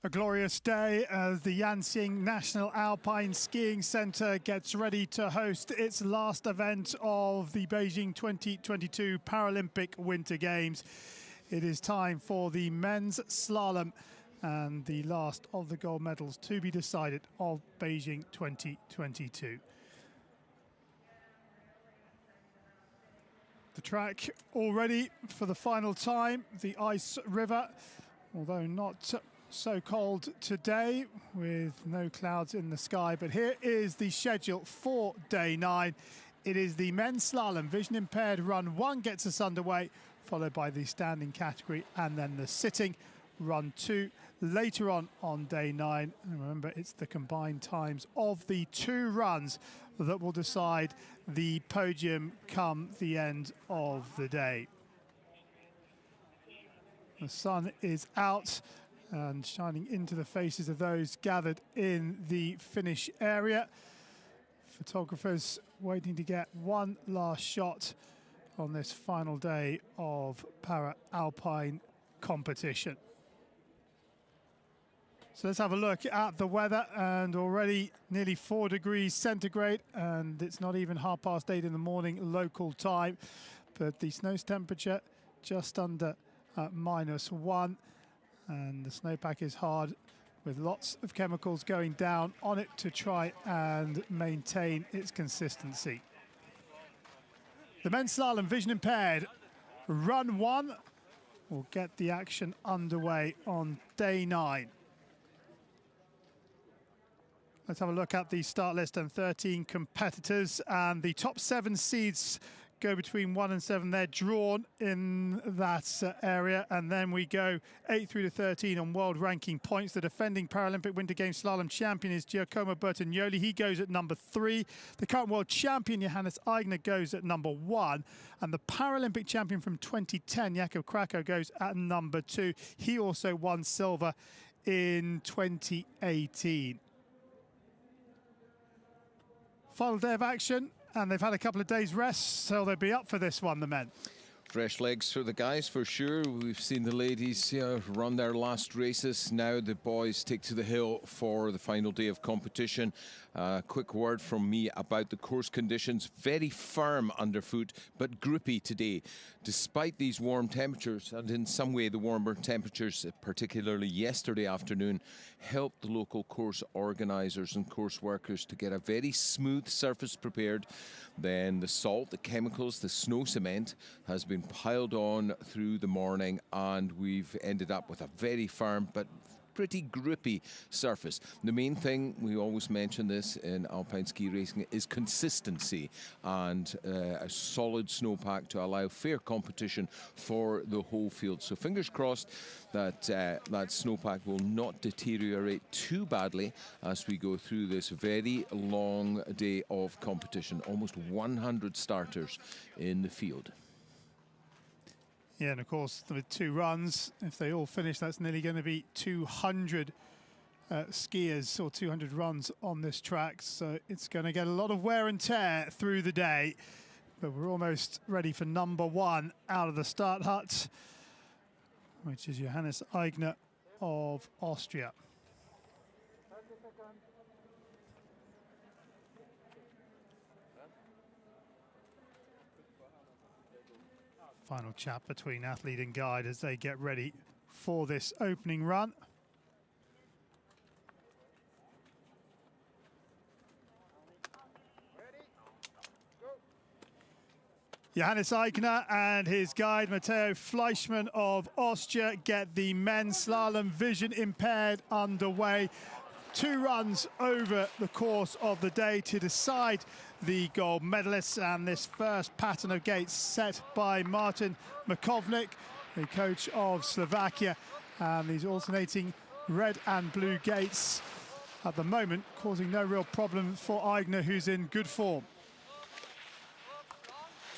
A glorious day as the Yanqing National Alpine Skiing Centre gets ready to host its last event of the Beijing 2022 Paralympic Winter Games. It is time for the men's slalom and the last of the gold medals to be decided of Beijing 2022. The track all ready for the final time, the ice river, although not so cold today with no clouds in the sky. But here is the schedule for day 9. It is the men's slalom vision impaired run 1 gets us underway, followed by the standing category and then the sitting run 2 later on day 9. And remember, it's the combined times of the 2 runs that will decide the podium come the end of the day. The sun is out and shining into the faces of those gathered in the finish area. Photographers waiting to get one last shot on this final day of para-alpine competition. So let's have a look at the weather, and already nearly 4 degrees centigrade, and it's not even 8:30 in the morning local time, but the snow's temperature just under -1. And the snowpack is hard, with lots of chemicals going down on it to try and maintain its consistency. The men's slalom vision impaired run 1 will get the action underway on day 9. Let's have a look at the start list and 13 competitors, and the top 7 seeds go between 1 and 7. They're drawn in that area, and then we go 8 through to 13 on world ranking points. The defending Paralympic Winter Games slalom champion is Giacomo Bertagnoli. He goes at number 3. The current world champion Johannes Aigner goes at number 1, and the Paralympic champion from 2010 Jakub Crocker goes at number 2. He also won silver in 2018. Final day of action, and they've had a couple of days rest, so they'll be up for this one, the men. Fresh legs for the guys, for sure. We've seen the ladies run their last races. Now the boys take to the hill for the final day of competition. Quick word from me about the course conditions. Very firm underfoot, but grippy today. Despite these warm temperatures, and in some way the warmer temperatures, particularly yesterday afternoon, helped the local course organisers and course workers to get a very smooth surface prepared. Then the salt, the chemicals, the snow cement has been piled on through the morning, and we've ended up with a very firm but pretty grippy surface. The main thing, we always mention this in alpine ski racing, is consistency and a solid snowpack to allow fair competition for the whole field. So fingers crossed that that snowpack will not deteriorate too badly as we go through this very long day of competition. Almost 100 starters in the field. Yeah, and of course, with 2 runs, if they all finish, that's nearly going to be 200 skiers or 200 runs on this track. So it's going to get a lot of wear and tear through the day. But we're almost ready for number 1 out of the start hut, which is Johannes Aigner of Austria. Final chat between athlete and guide as they get ready for this opening run. Johannes Aigner and his guide Matteo Fleischmann of Austria get the men's slalom vision impaired underway. 2 runs over the course of the day to decide the gold medalists, and this first pattern of gates set by Martin Makovnik, the coach of Slovakia, and these alternating red and blue gates at the moment causing no real problem for Aigner, who's in good form.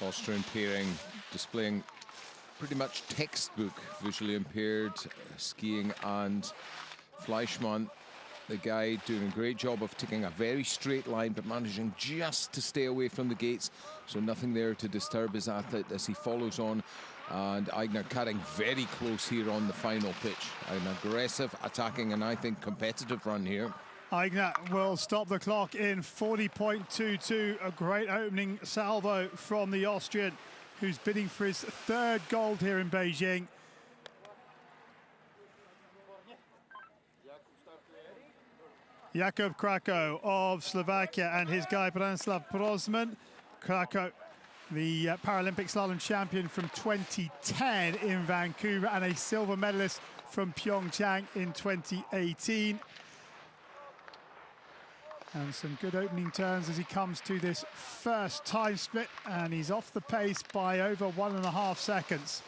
Austrian pairing displaying pretty much textbook visually impaired skiing, and Fleischmann, the guy, doing a great job of taking a very straight line but managing just to stay away from the gates, so nothing there to disturb his athlete as he follows on And Aigner cutting very close here on the final pitch. An aggressive, attacking, and I think competitive run here. Aigner will stop the clock in 40.22. A great opening salvo from the Austrian, who's bidding for his third gold here in Beijing. Jakub Crocker of Slovakia and his guy Branislav Brosman. Crocker, the Paralympic slalom champion from 2010 in Vancouver and a silver medalist from Pyeongchang in 2018. And some good opening turns as he comes to this first time split, and he's off the pace by over 1.5 seconds.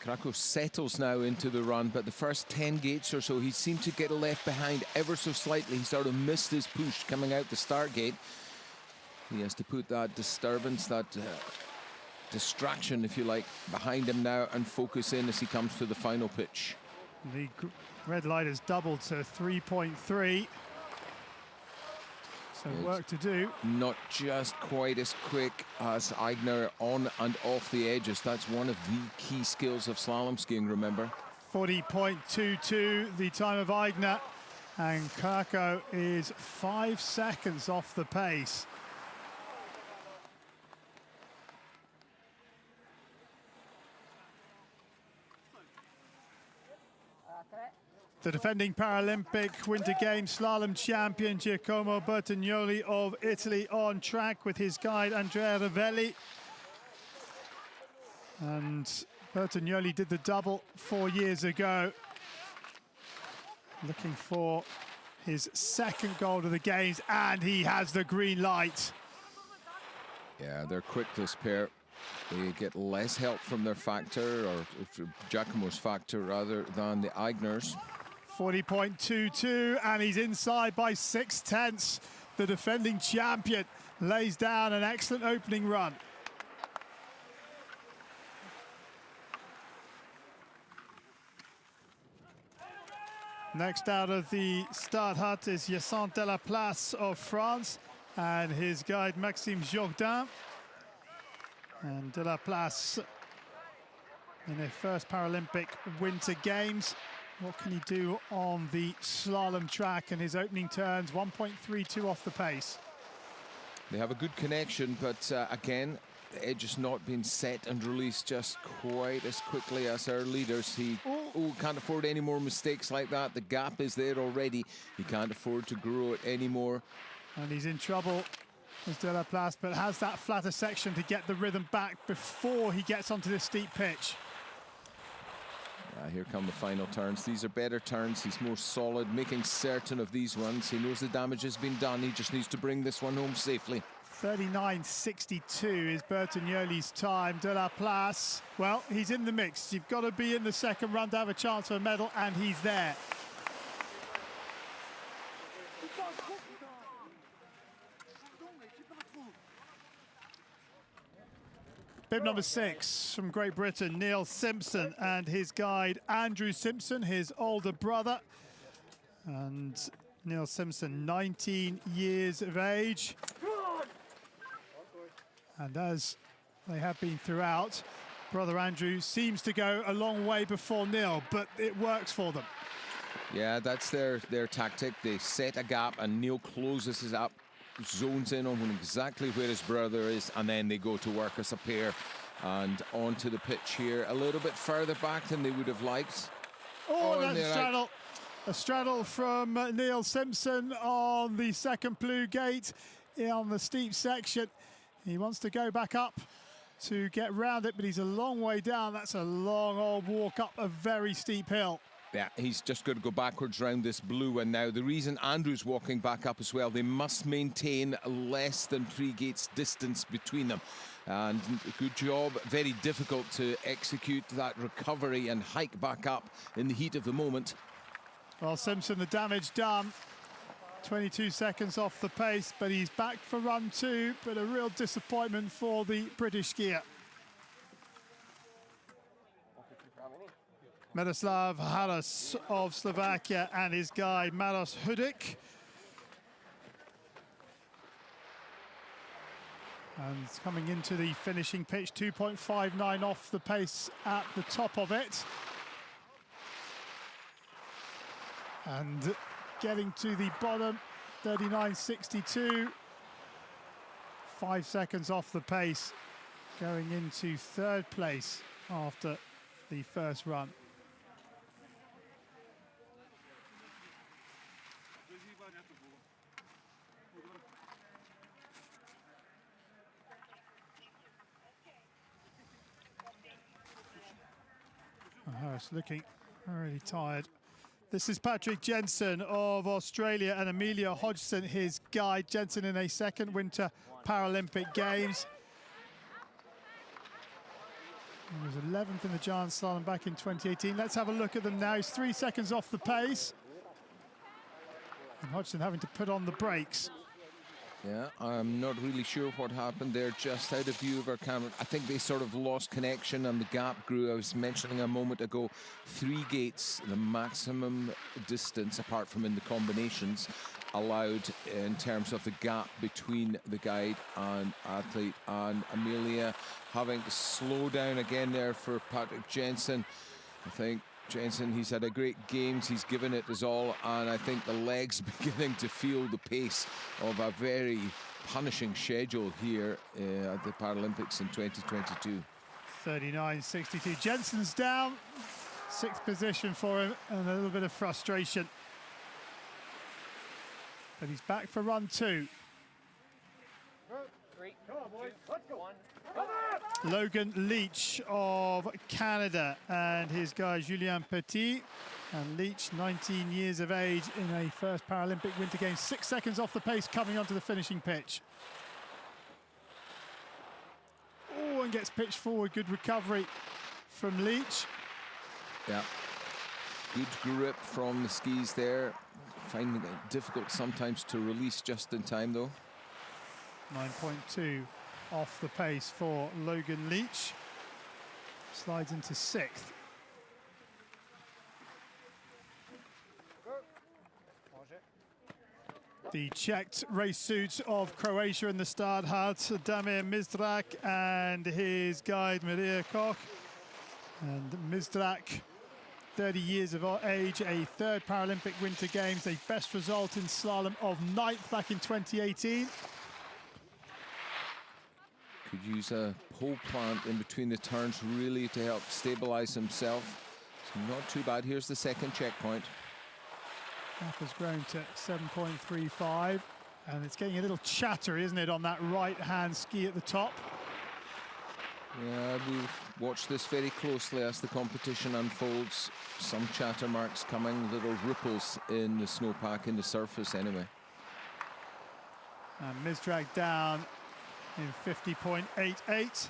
Krakow settles now into the run, but the first 10 gates or so, he seemed to get left behind ever so slightly. He sort of missed his push coming out the start gate. He has to put that disturbance, that distraction, if you like, behind him now and focus in as he comes to the final pitch. The red light has doubled to 3.3. So work to do. Not just quite as quick as Aigner on and off the edges. That's one of the key skills of slalom skiing, remember. 40.22, the time of Aigner. And Kako is 5 seconds off the pace. The defending Paralympic Winter Games slalom champion Giacomo Bertagnoli of Italy on track with his guide Andrea Ravelli. And Bertagnoli did the double 4 years ago. Looking for his second gold of the Games, and he has the green light. Yeah, they're quick, this pair. They get less help from their factor, or Giacomo's factor, rather than the Aigners. 40.22, and he's inside by 0.6. The defending champion lays down an excellent opening run. Next out of the start hut is Yacine Delaplace of France and his guide Maxime Jourdain. And Delaplace in their first Paralympic Winter Games. What can he do on the slalom track? And his opening turns 1.32 off the pace. They have a good connection, but again, the edge has not been set and released just quite as quickly as our leaders. He can't afford any more mistakes like that. The gap is there already. He can't afford to grow it anymore. And he's in trouble as Delaplace, but has that flatter section to get the rhythm back before he gets onto this steep pitch. Here come the final turns. These are better turns. He's more solid, making certain of these ones. He knows the damage has been done. He just needs to bring this one home safely. 39.62 is Bertagnoli's time. Delaplace, well, he's in the mix. You've got to be in the second run to have a chance for a medal, and he's there. Bib number 6 from Great Britain, Neil Simpson, and his guide Andrew Simpson, his older brother. And Neil Simpson, 19 years of age. And as they have been throughout, brother Andrew seems to go a long way before Neil, but it works for them. Yeah, that's their tactic. They set a gap and Neil closes it up, zones in on exactly where his brother is, and then they go to work as a pair and onto the pitch here a little bit further back than they would have liked. That straddle. A straddle from Neil Simpson on the second blue gate on the steep section. He wants to go back up to get round it, but he's a long way down. That's a long old walk up a very steep hill. Yeah, he's just got to go backwards round this blue one now. The reason Andrew's walking back up as well, they must maintain less than 3 gates distance between them. And good job, very difficult to execute that recovery and hike back up in the heat of the moment. Well, Simpson, the damage done. 22 seconds off the pace, but he's back for run 2, but a real disappointment for the British skier. Miroslav Haras of Slovakia and his guide Maros Hudik. And coming into the finishing pitch, 2.59 off the pace at the top of it. And getting to the bottom, 39.62. 5 seconds off the pace, going into third place after the first run. It's looking really tired. This is Patrick Jensen of Australia and Amelia Hodgson, his guide. Jensen in a second Winter Paralympic Games. He was 11th in the giant slalom back in 2018. Let's have a look at them now. He's 3 seconds off the pace. And Hodgson having to put on the brakes. Yeah, I'm not really sure what happened there, just out of view of our camera. I think they sort of lost connection and the gap grew. I was mentioning a moment ago, 3 gates, the maximum distance, apart from in the combinations, allowed in terms of the gap between the guide and athlete. And Amelia having to slow down again there for Patrick Jensen. I think Jensen, he's had a great games, he's given it his all, and I think the legs beginning to feel the pace of a very punishing schedule here at the Paralympics in 2022. 39.62. Jensen's down, 6th position for him, and a little bit of frustration. But he's back for run 2. 3, 2, 1. Logan Leach of Canada and his guy Julien Petit. And Leach, 19 years of age in a first Paralympic Winter Games. 6 seconds off the pace coming onto the finishing pitch. Oh, and gets pitched forward. Good recovery from Leach. Yeah, good grip from the skis there. Finding it difficult sometimes to release just in time though. 9.2 off the pace for Logan Leach. Slides into 6th. The checked race suits of Croatia in the start had Damir Mizdrak and his guide Maria Koch. And Mizdrak, 30 years of age, a 3rd Paralympic Winter Games, a best result in slalom of 9th back in 2018. Could use a pole plant in between the turns really to help stabilize himself. So not too bad. Here's the second checkpoint. Gap has grown to 7.35, and it's getting a little chattery, isn't it, on that right-hand ski at the top? Yeah, we'll watch this very closely as the competition unfolds. Some chatter marks coming, little ripples in the snowpack in the surface anyway. And Mizdrak down in 50.88.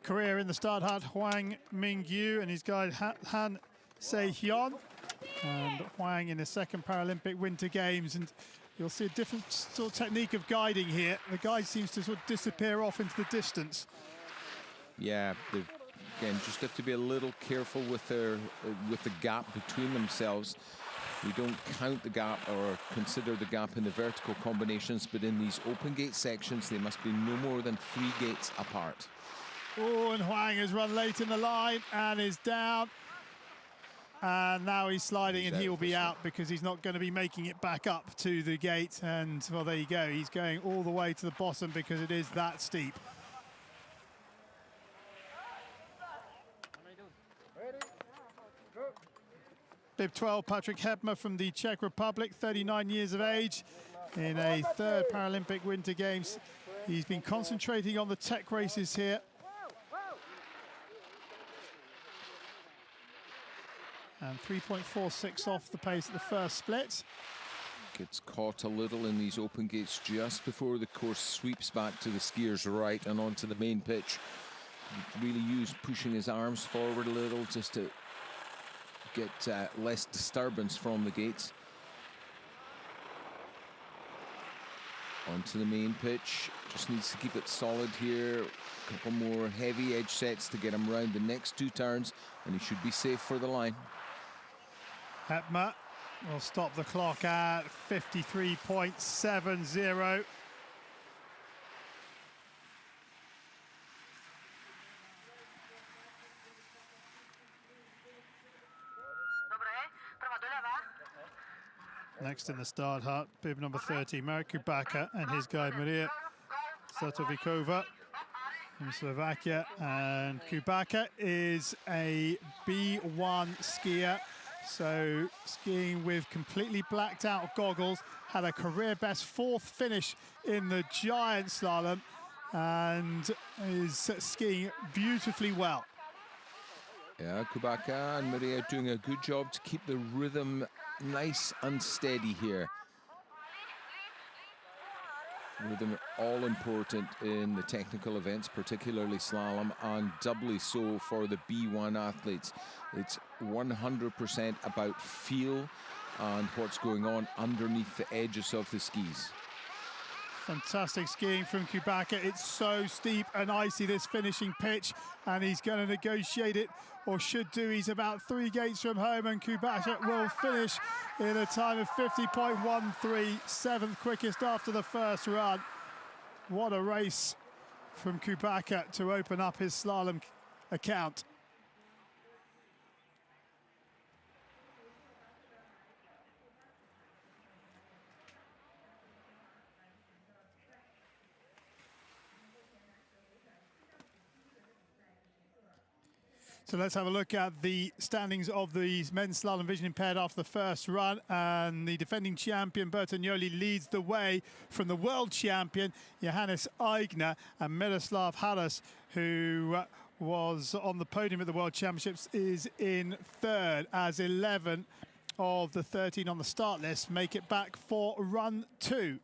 Korea in the start had Hwang Mingyu and his guide Han Se-hyun. And Hwang in the 2nd Paralympic Winter Games. And you'll see a different sort of technique of guiding here. The guide seems to sort of disappear off into the distance. Yeah, again, just have to be a little careful with the gap between themselves. We don't count the gap or consider the gap in the vertical combinations, but in these open gate sections, they must be no more than 3 gates apart. Oh, and Hwang has run late in the line and is down. And now he's sliding, and he will be out because he's not going to be making it back up to the gate. And, well, there you go. He's going all the way to the bottom because it is that steep. Bib 12, Patrick Hebner from the Czech Republic, 39 years of age, in a 3rd Paralympic Winter Games. He's been concentrating on the tech races here. And 3.46 off the pace at the first split. Gets caught a little in these open gates just before the course sweeps back to the skier's right and onto the main pitch. Really used pushing his arms forward a little just to get less disturbance from the gates. Onto the main pitch. Just needs to keep it solid here. A couple more heavy edge sets to get him around the next 2 turns, and he should be safe for the line. Hepmer will stop the clock at 53.70. Next in the start hut, bib number 30, Marek Kubaka and his guide Maria Satovikova from Slovakia. And Kubaka is a B1 skier, so skiing with completely blacked out goggles, had a career best 4th finish in the giant slalom and is skiing beautifully well. Yeah, Kubaka and Maria doing a good job to keep the rhythm nice and steady here. Rhythm all important in the technical events, particularly slalom, and doubly so for the B1 athletes. It's 100% about feel and what's going on underneath the edges of the skis. Fantastic skiing from Kubaka. It's so steep and icy, this finishing pitch, and he's going to negotiate it, or should do. He's about 3 gates from home, and Kubaka will finish in a time of 50.13, 7th quickest after the first run. What a race from Kubaka to open up his slalom account. So let's have a look at the standings of the men's slalom vision impaired after the first run. And the defending champion, Bertagnoli, leads the way from the world champion, Johannes Aigner, and Miroslav Haras, who was on the podium at the World Championships, is in 3rd, as 11 of the 13 on the start list make it back for run 2.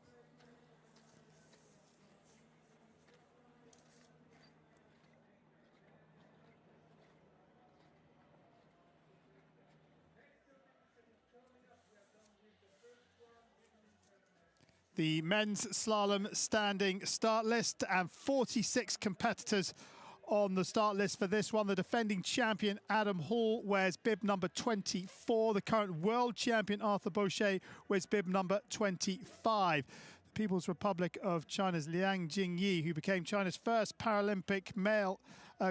The men's slalom standing start list, and 46 competitors on the start list for this one. The defending champion, Adam Hall, wears bib number 24. The current world champion, Arthur Boucher, wears bib number 25. The People's Republic of China's Liang Jingyi, who became China's first Paralympic male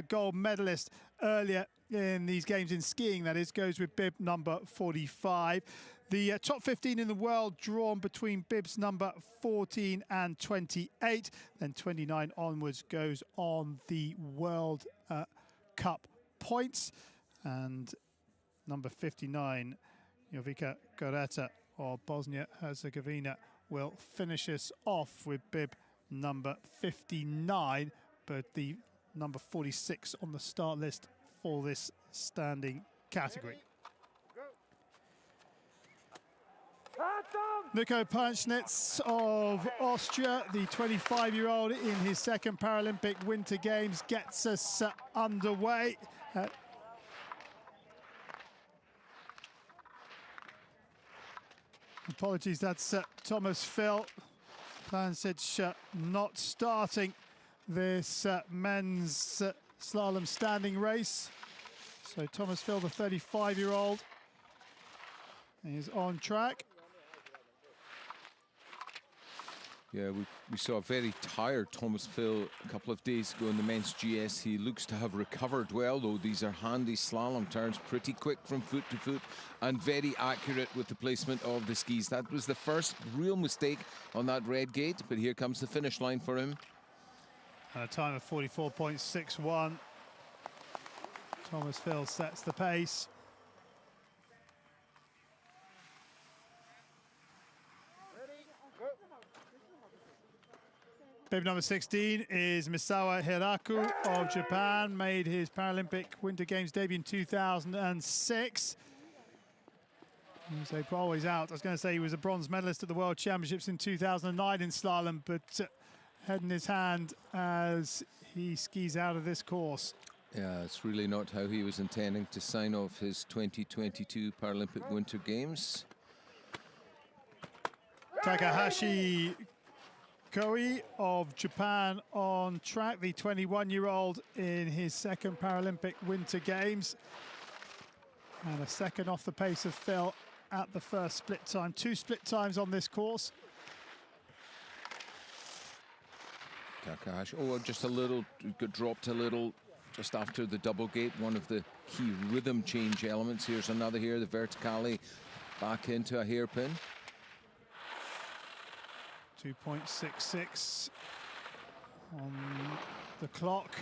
gold medalist earlier in these games in skiing, that is, goes with bib number 45. The top 15 in the world drawn between bibs number 14 and 28. Then 29 onwards goes on the World Cup points. And number 59, Jovica Goreta of Bosnia-Herzegovina, will finish us off with bib number 59. But the number 46 on the start list for this standing category. Nico Panschnitz of Austria, the 25-year-old in his 2nd Paralympic Winter Games, gets us underway. Apologies, that's Thomas Phil. Panschnitz not starting this men's slalom standing race. So Thomas Phil, the 35-year-old, is on track. Yeah, we saw a very tired Thomas Phil a couple of days ago in the men's GS. He looks to have recovered well, though. These are handy slalom turns, pretty quick from foot to foot and very accurate with the placement of the skis. That was the first real mistake on that red gate, but here comes the finish line for him. And a time of 44.61. Thomas Phil sets the pace. Bib number 16 is Misawa Hiraku of Japan, made his Paralympic Winter Games debut in 2006. So always out. I was going to say he was a bronze medalist at the World Championships in 2009 in slalom, but head in his hand as he skis out of this course. Yeah, it's really not how he was intending to sign off his 2022 Paralympic Winter Games. Takahashi Koi of Japan on track, the 21-year-old in his 2nd Paralympic Winter Games. And a second off the pace of Phil at the first split time. 2 split times on this course. Takahashi, just a little, got dropped a little just after the double gate, one of the key rhythm change elements. Here's another here, the verticale back into a hairpin. 2.66 on the clock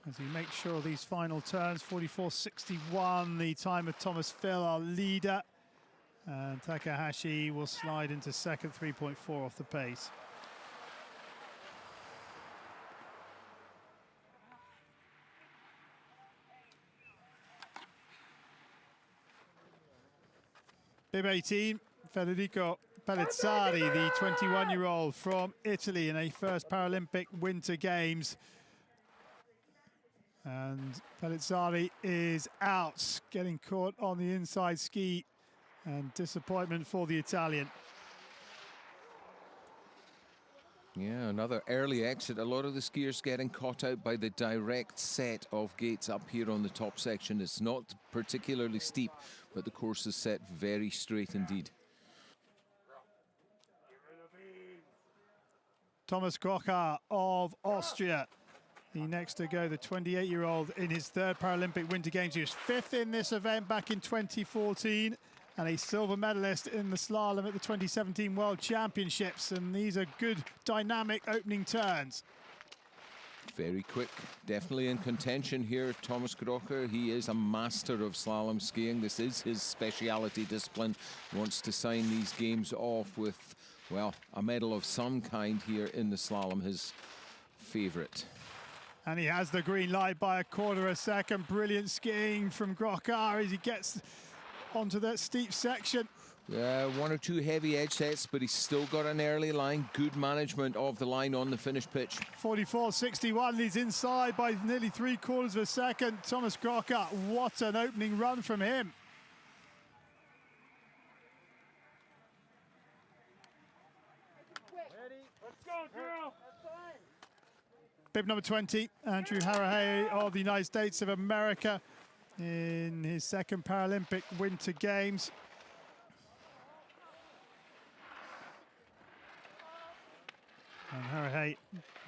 as he makes sure these final turns. 44.61 the time of Thomas Phil, our leader, and Takahashi will slide into second, 3.4 off the pace. Bib 18, Federico Pellizzari, the 21-year-old from Italy in a first Paralympic Winter Games. And Pellizzari is out, getting caught on the inside ski, and disappointment for the Italian. Yeah, another early exit. A lot of the skiers getting caught out by the direct set of gates up here on the top section. It's not particularly steep, but the course is set very straight indeed. Thomas Crocker of Austria, the next to go, the 28-year-old in his third Paralympic Winter Games. He was 5th in this event back in 2014 and a silver medalist in the slalom at the 2017 World Championships. And these are good, dynamic opening turns. Very quick, definitely in contention here. Thomas Crocker, he is a master of slalom skiing. This is his speciality discipline. Wants to sign these games off with, well, a medal of some kind here in the slalom, his favorite. And he has the green light by 1/4 second. Brilliant skiing from Crocker as he gets onto that steep section. Yeah, 1 or 2 heavy edge sets, but he's still got an early line. Good management of the line on the finish pitch. 44.61, he's inside by nearly 3/4 second. Thomas Crocker, what an opening run from him. Ready? Let's go, girl. Bib number 20, Andrew Harahay of the United States of America in his second Paralympic Winter Games. And Harahay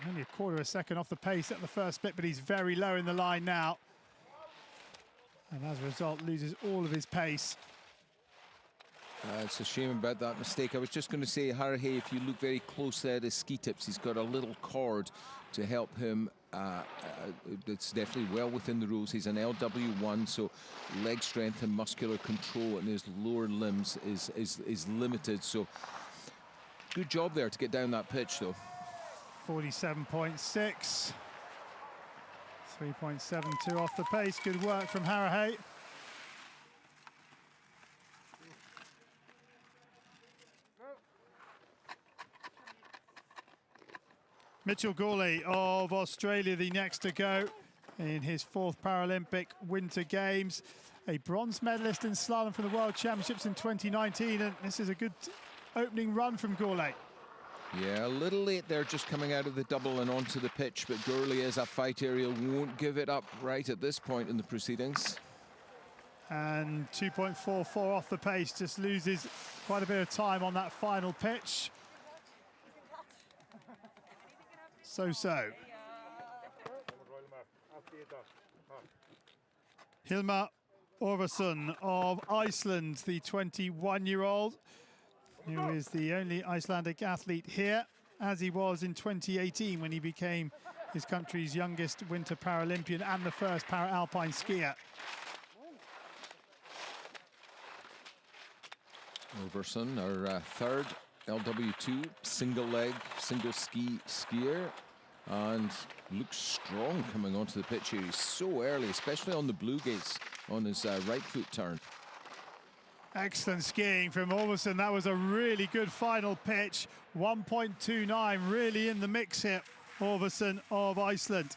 only 1/4 second off the pace at the first split, but he's very low in the line now. And as a result, loses all of his pace. It's a shame about that mistake. I was just going to say, Harahay, if you look very closely at his ski tips, he's got a little cord to help him. It's definitely well within the rules. He's an LW1, so leg strength and muscular control in his lower limbs is limited. So good job there to get down that pitch, though. 47.6. 3.72 off the pace. Good work from Harahay. Mitchell Gawley of Australia, the next to go in his 4th Paralympic Winter Games. A bronze medalist in slalom from the World Championships in 2019, and this is a good opening run from Gawley. Yeah, a little late there, just coming out of the double and onto the pitch, but Gurley is a fighter. He won't give it up right at this point in the proceedings. And 2.44 off the pace, just loses quite a bit of time on that final pitch. So. Hilmar Orvason of Iceland, the 21-year-old, who is the only Icelandic athlete here, as he was in 2018 when he became his country's youngest winter Paralympian and the first Para-Alpine skier. Orvason, our 3rd LW2 single leg, single ski skier, and looks strong coming onto the pitch here. He's so early, especially on the blue gates on his right foot turn. Excellent skiing from Orvason. That was a really good final pitch. 1.29 really in the mix here. Orvason of Iceland.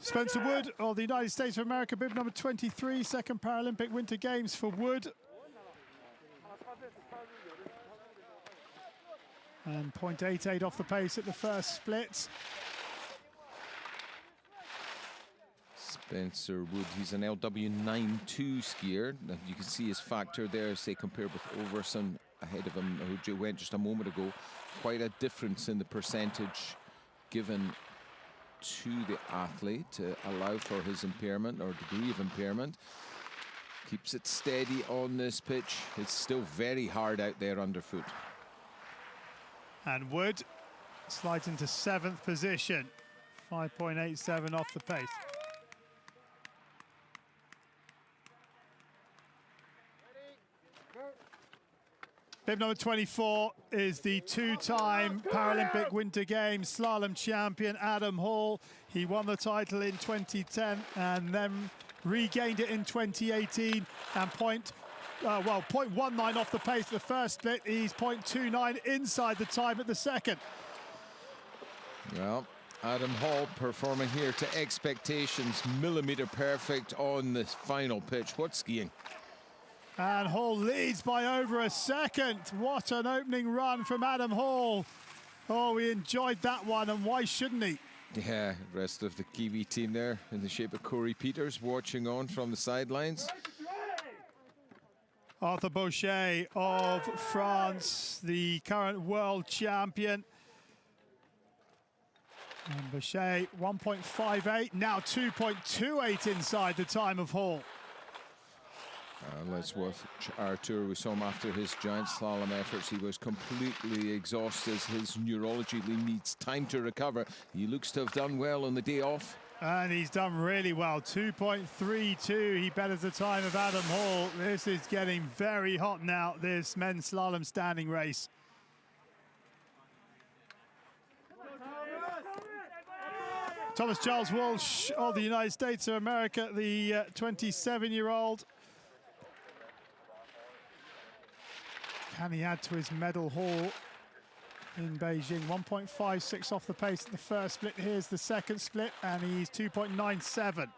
Spencer Wood of the United States of America, bib number 23, 2nd Paralympic Winter Games for Wood. And 0.88 off the pace at the first split. Spencer Wood, he's an LW92 skier. You can see his factor there, say, compared with Overson ahead of him, who went just a moment ago. Quite a difference in the percentage given to the athlete to allow for his impairment or degree of impairment. Keeps it steady on this pitch. It's still very hard out there underfoot. And Wood slides into 7th position, 5.87 off the pace. Bib number 24 is the 2-time Paralympic Winter Games slalom champion, Adam Hall. He won the title in 2010 and then regained it in 2018 and 0.19 off the pace the first split. He's 0.29 inside the time at the second. Well, Adam Hall performing here to expectations, millimeter perfect on the final pitch. What skiing? And Hall leads by over a second. What an opening run from Adam Hall. Oh, we enjoyed that one, and why shouldn't he? Yeah, rest of the Kiwi team there in the shape of Corey Peters watching on from the sidelines. Arthur Bauchet of France, the current world champion. And Bauchet 1.58, now 2.28 inside the time of Hall. Let's watch our tour. We saw him after his giant slalom efforts. He was completely exhausted. His neurology needs time to recover. He looks to have done well on the day off. And he's done really well, 2.32. He betters the time of Adam Hall. This is getting very hot now, this men's slalom standing race. Thomas Charles Walsh of the United States of America, the 27-year-old. Can he add to his medal haul in Beijing? 1.56 off the pace at the first split. Here's the second split, and he's 2.97.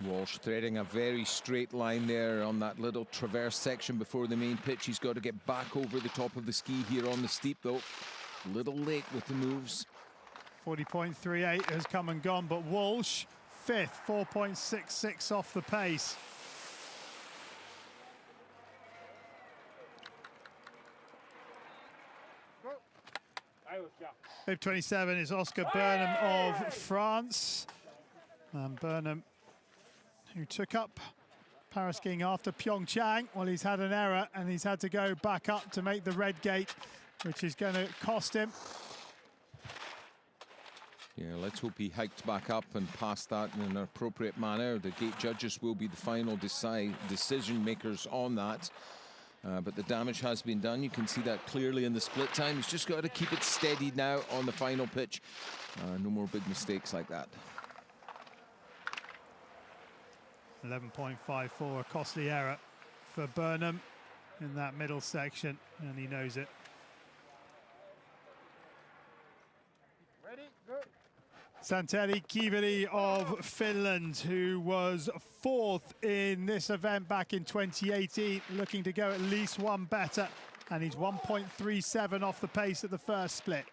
Walsh threading a very straight line there on that little traverse section before the main pitch. He's got to get back over the top of the ski here on the steep, though. A little late with the moves. 40.38 has come and gone, but Walsh, 5th, 4.66 off the pace. Bib 27 is Oscar Burnham of France. And Burnham, who took up paraskiing after Pyeongchang. Well, he's had an error and he's had to go back up to make the red gate, which is going to cost him. Yeah, let's hope he hiked back up and passed that in an appropriate manner. The gate judges will be the final decision makers on that. But the damage has been done. You can see that clearly in the split time. He's just got to keep it steady now on the final pitch. No more big mistakes like that. 11.54, a costly error for Burnham in that middle section, and he knows it. Ready, go. Santeri Kiveri of Finland, who was 4th in this event back in 2018, looking to go at least one better, and he's 1.37 off the pace at the first split.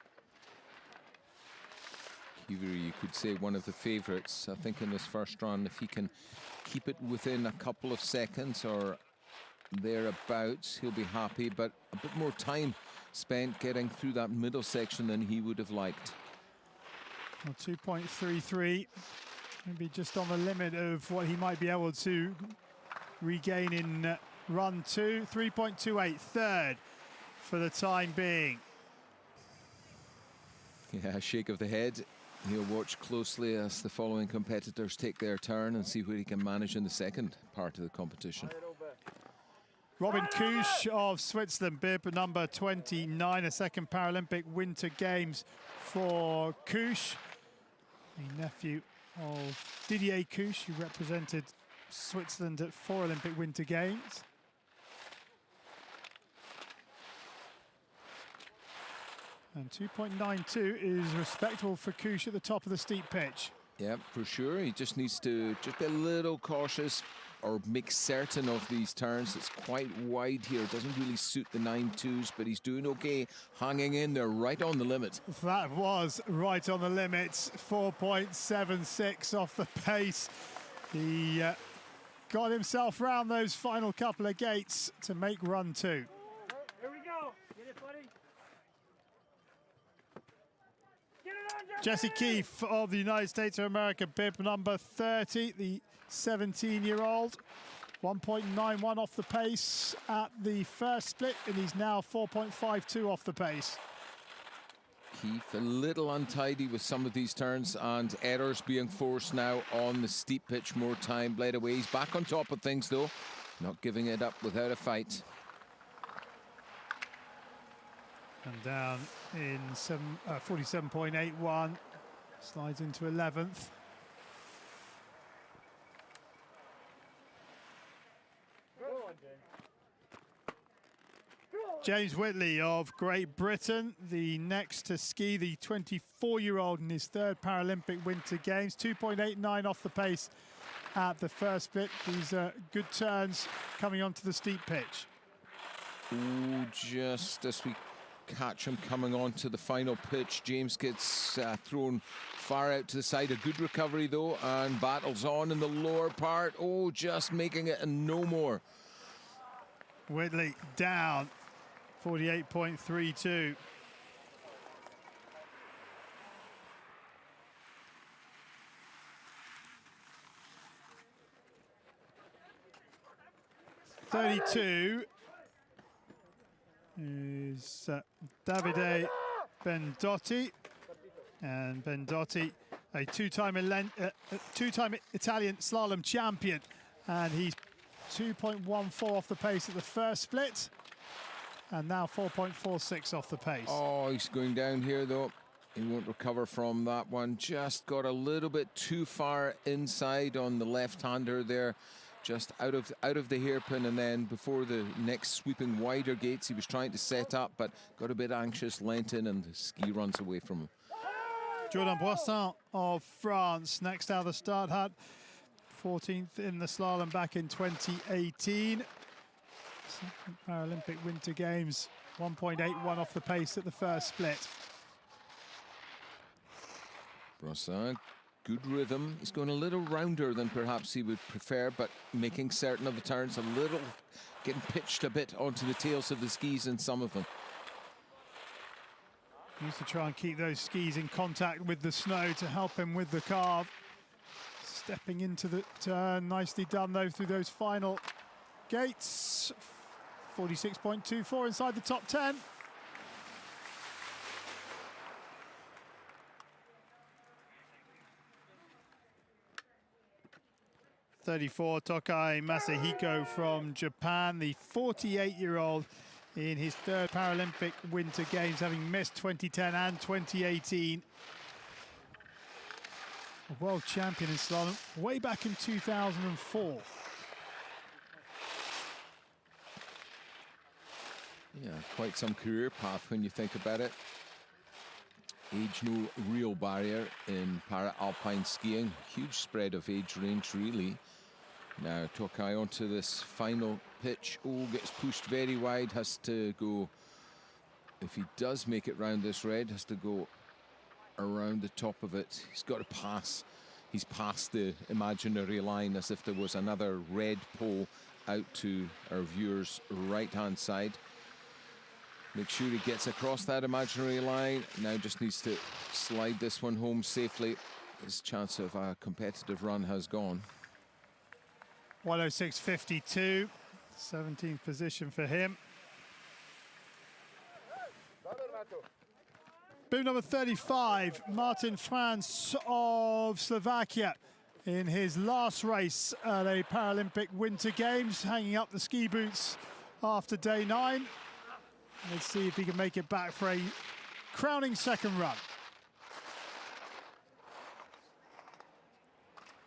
Kiveri, you could say one of the favourites, I think, in this first run. If he can keep it within a couple of seconds or thereabouts, he'll be happy, but a bit more time spent getting through that middle section than he would have liked. Well, 2.33, maybe just on the limit of what he might be able to regain in run 2. 3.28, third for the time being. Yeah, a shake of the head. He'll watch closely as the following competitors take their turn and see what he can manage in the second part of the competition. Robin Kusch of Switzerland, bib number 29, a second Paralympic Winter Games for Kusch, the nephew of Didier Kusch, who represented Switzerland at 4 Olympic Winter Games. And 2.92 is respectable for Kusch at the top of the steep pitch. Yeah, for sure. He just needs to just be a little cautious or make certain of these turns. It's quite wide here. It doesn't really suit the 9.2s, but he's doing okay, hanging in there right on the limit. That was right on the limit. 4.76 off the pace. He got himself round those final couple of gates to make run 2. Here we go. Get it, buddy. Get it on, Jesse Keefe of the United States of America, bib number 30, the 17-year-old. 1.91 off the pace at the first split, and he's now 4.52 off the pace. Keefe a little untidy with some of these turns, and errors being forced now on the steep pitch. More time bled away. He's back on top of things though, not giving it up without a fight. And down in 47.81, slides into 11th. James Whitley of Great Britain, the next to ski, the 24-year-old in his 3rd Paralympic Winter Games. 2.89 off the pace at the first split. These are good turns coming onto the steep pitch. Ooh, just as we catch him coming onto the final pitch, James gets thrown far out to the side. A good recovery though, and battles on in the lower part. Oh, just making it and no more. Whitley down. 48.32. .32 is Davide Bendotti, and Bendotti, a two-time Italian slalom champion, and he's 2.14 off the pace at the first split. And now 4.46 off the pace. Oh, he's going down here though. He won't recover from that one. Just got a little bit too far inside on the left-hander there. Just out of the hairpin, and then before the next sweeping wider gates, he was trying to set up, but got a bit anxious, leant in, and the ski runs away from him. Jordan Boissin of France, next out of the start hut. 14th in the slalom back in 2018. Second Paralympic Winter Games, 1.81 off the pace at the first split. Boissin, good rhythm. He's going a little rounder than perhaps he would prefer, but making certain of the turns, a little, getting pitched a bit onto the tails of the skis in some of them. Needs to try and keep those skis in contact with the snow to help him with the carve. Stepping into the turn, nicely done though through those final gates. 46.24 inside the top 10. .34 Tokai Masahiko from Japan, the 48-year-old in his 3rd Paralympic Winter Games, having missed 2010 and 2018. A world champion in slalom way back in 2004. Yeah, quite some career path when you think about it. Age no real barrier in para-alpine skiing. Huge spread of age range, really. Now Tokai onto this final pitch. Oh, gets pushed very wide, has to go, if he does make it round this red, has to go around the top of it. He's got to pass. He's past the imaginary line as if there was another red pole out to our viewers' right-hand side. Make sure he gets across that imaginary line. Now just needs to slide this one home safely. His chance of a competitive run has gone. 106.52, 17th position for him. Boom number 35, Martin Franz of Slovakia, in his last race at a Paralympic Winter Games, hanging up the ski boots after day 9. Let's see if he can make it back for a crowning second run.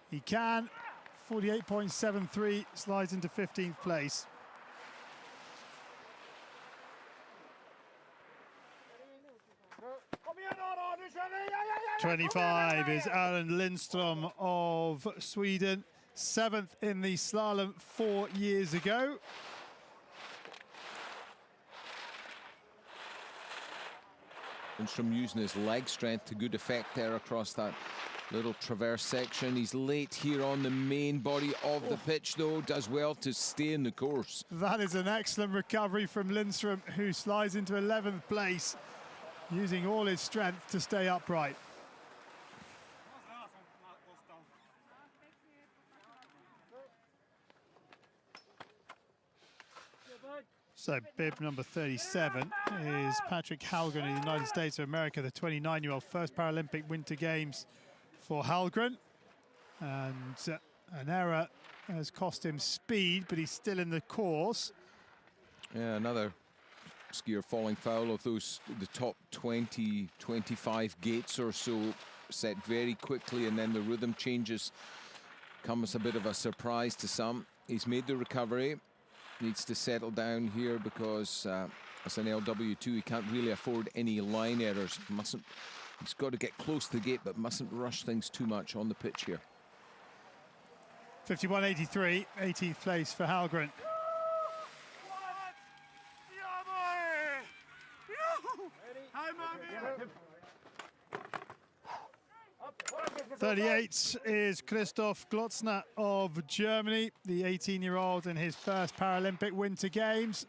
He can. 48.73, slides into 15th place. .25 is Alan Lindstrom of Sweden, 7th in the slalom 4 years ago. Lindstrom using his leg strength to good effect there across that Little traverse section. He's late here on the main body of the pitch, though. Does well to stay in the course. That is an excellent recovery from Lindstrom, who slides into 11th place, using all his strength to stay upright. So bib number 37 is Patrick Halgon in the United States of America, the 29-year-old, first Paralympic Winter Games for Halgon. And an error has cost him speed, but he's still in the course. Yeah, another skier falling foul of those, the top 20, 25 gates or so, set very quickly, and then the rhythm changes come as a bit of a surprise to some. He's made the recovery. Needs to settle down here because as an LW2 he can't really afford any line errors. He's got to get close to the gate, but mustn't rush things too much on the pitch here. 51.83, 18th place for Halgren. '38 is Christoph Glotzner of Germany, the 18-year-old in his first Paralympic Winter Games.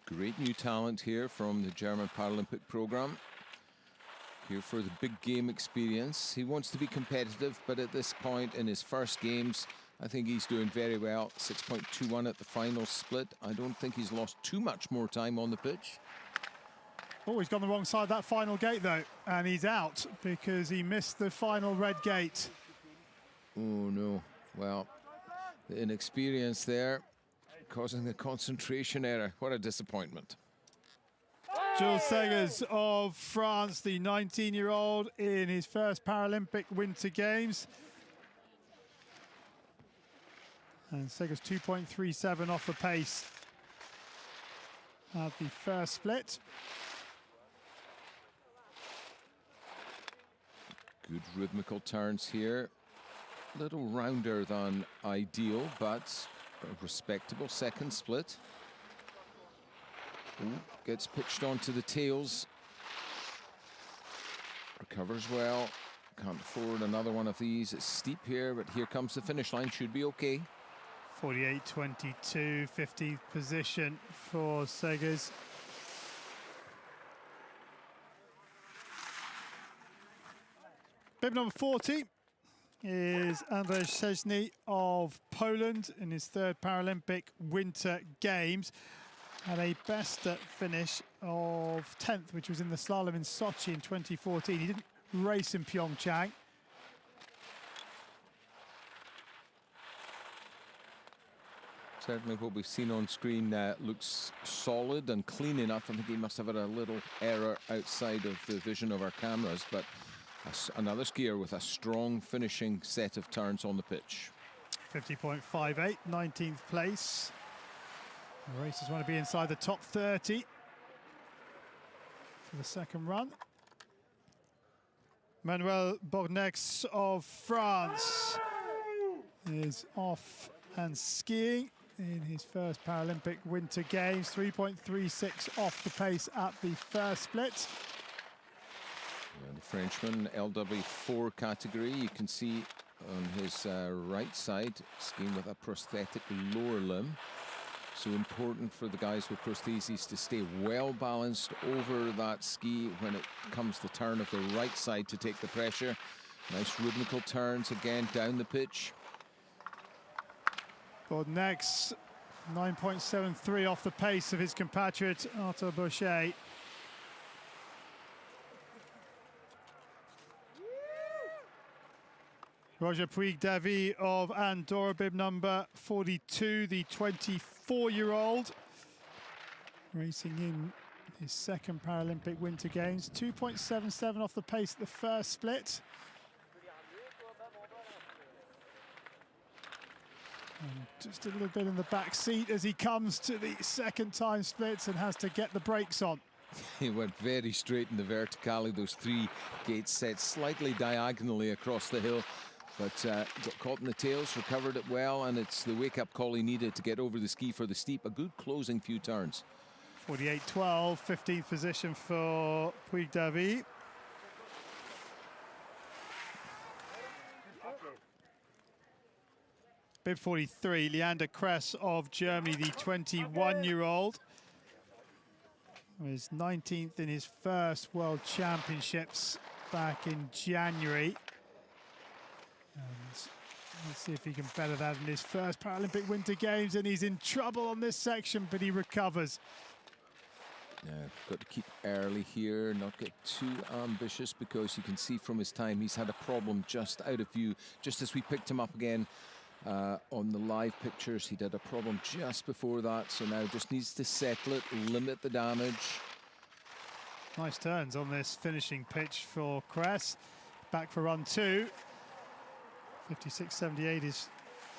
Great new talent here from the German Paralympic program. Here for the big game experience. He wants to be competitive, but at this point in his first games, I think he's doing very well. 6.21 at the final split. I don't think he's lost too much more time on the pitch. Oh, he's gone the wrong side of that final gate, though, and he's out because he missed the final red gate. Oh, no. Well, the inexperience there causing the concentration error. What a disappointment. Jules Seggers of France, the 19-year-old in his first Paralympic Winter Games. And Seggers 2.37 off the pace at the first split. Good rhythmical turns here. Little rounder than ideal, but a respectable second split. Ooh, gets pitched onto the tails. Recovers well. Can't afford another one of these. It's steep here, but here comes the finish line. Should be okay. 48.22, 15th position for Seggers. Bib number 40 is Andrzej Szczesny of Poland in his third Paralympic Winter Games. Had a best finish of 10th, which was in the slalom in Sochi in 2014. He didn't race in Pyeongchang. Certainly what we've seen on screen looks solid and clean enough. I think he must have had a little error outside of the vision of our cameras, but another skier with a strong finishing set of turns on the pitch. 50.58, 19th place. The racers want to be inside the top 30 for the second run. Manuel Bornex of France is off and skiing in his first Paralympic Winter Games. 3.36 off the pace at the first split. And the Frenchman, LW4 category, you can see on his right side, skiing with a prosthetic lower limb. So important for the guys with prostheses to stay well balanced over that ski when it comes to turn of the right side to take the pressure. Nice rhythmical turns again down the pitch. Bornex, 9.73 off the pace of his compatriot Arthur Boucher. Roger Puig-Davy of Andorra, bib number 42, the 24-year-old, racing in his second Paralympic Winter Games. 2.77 off the pace at the first split. And just a little bit in the back seat as he comes to the second time splits and has to get the brakes on. He went very straight in the verticale, those three gates set slightly diagonally across the hill. But got caught in the tails, recovered it well, and it's the wake-up call he needed to get over the ski for the steep. A good closing few turns. 48.12, 15th position for Puig-Davy. Bib 43, Leander Kress of Germany, the 21-year-old. Was 19th in his first World Championships back in January. And let's see if he can better that in his first Paralympic Winter Games, and he's in trouble on this section, but he recovers. Yeah, got to keep early here, not get too ambitious, because you can see from his time he's had a problem just out of view. Just as we picked him up again on the live pictures, he did a problem just before that, so now just needs to settle it, limit the damage. Nice turns on this finishing pitch for Kress. Back for run 2. 56.78 is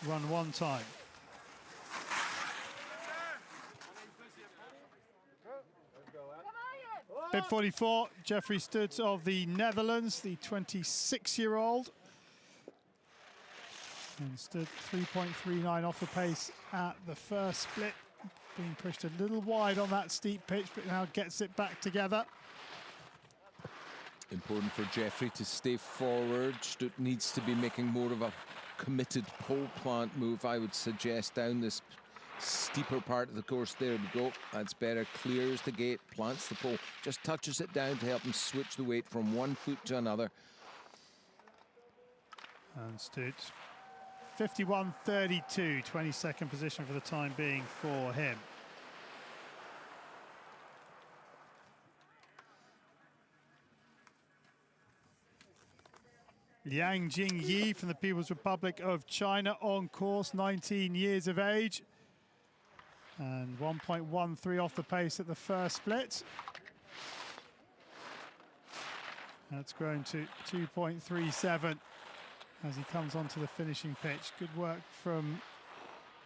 run 1 time. Bib 44, Jeffrey Stutz of the Netherlands, the 26-year-old. And stood 3.39 off the pace at the first split. Being pushed a little wide on that steep pitch, but now gets it back together. Important for Jeffrey to stay forward. Stutz needs to be making more of a committed pole plant move, I would suggest, down this steeper part of the course. There we go. That's better. Clears the gate, plants the pole, just touches it down to help him switch the weight from one foot to another. And Stutz, 51.32, 22nd position for the time being for him. Liang Jingyi from the People's Republic of China on course, 19 years of age. And 1.13 off the pace at the first split. That's grown to 2.37 as he comes onto the finishing pitch. Good work from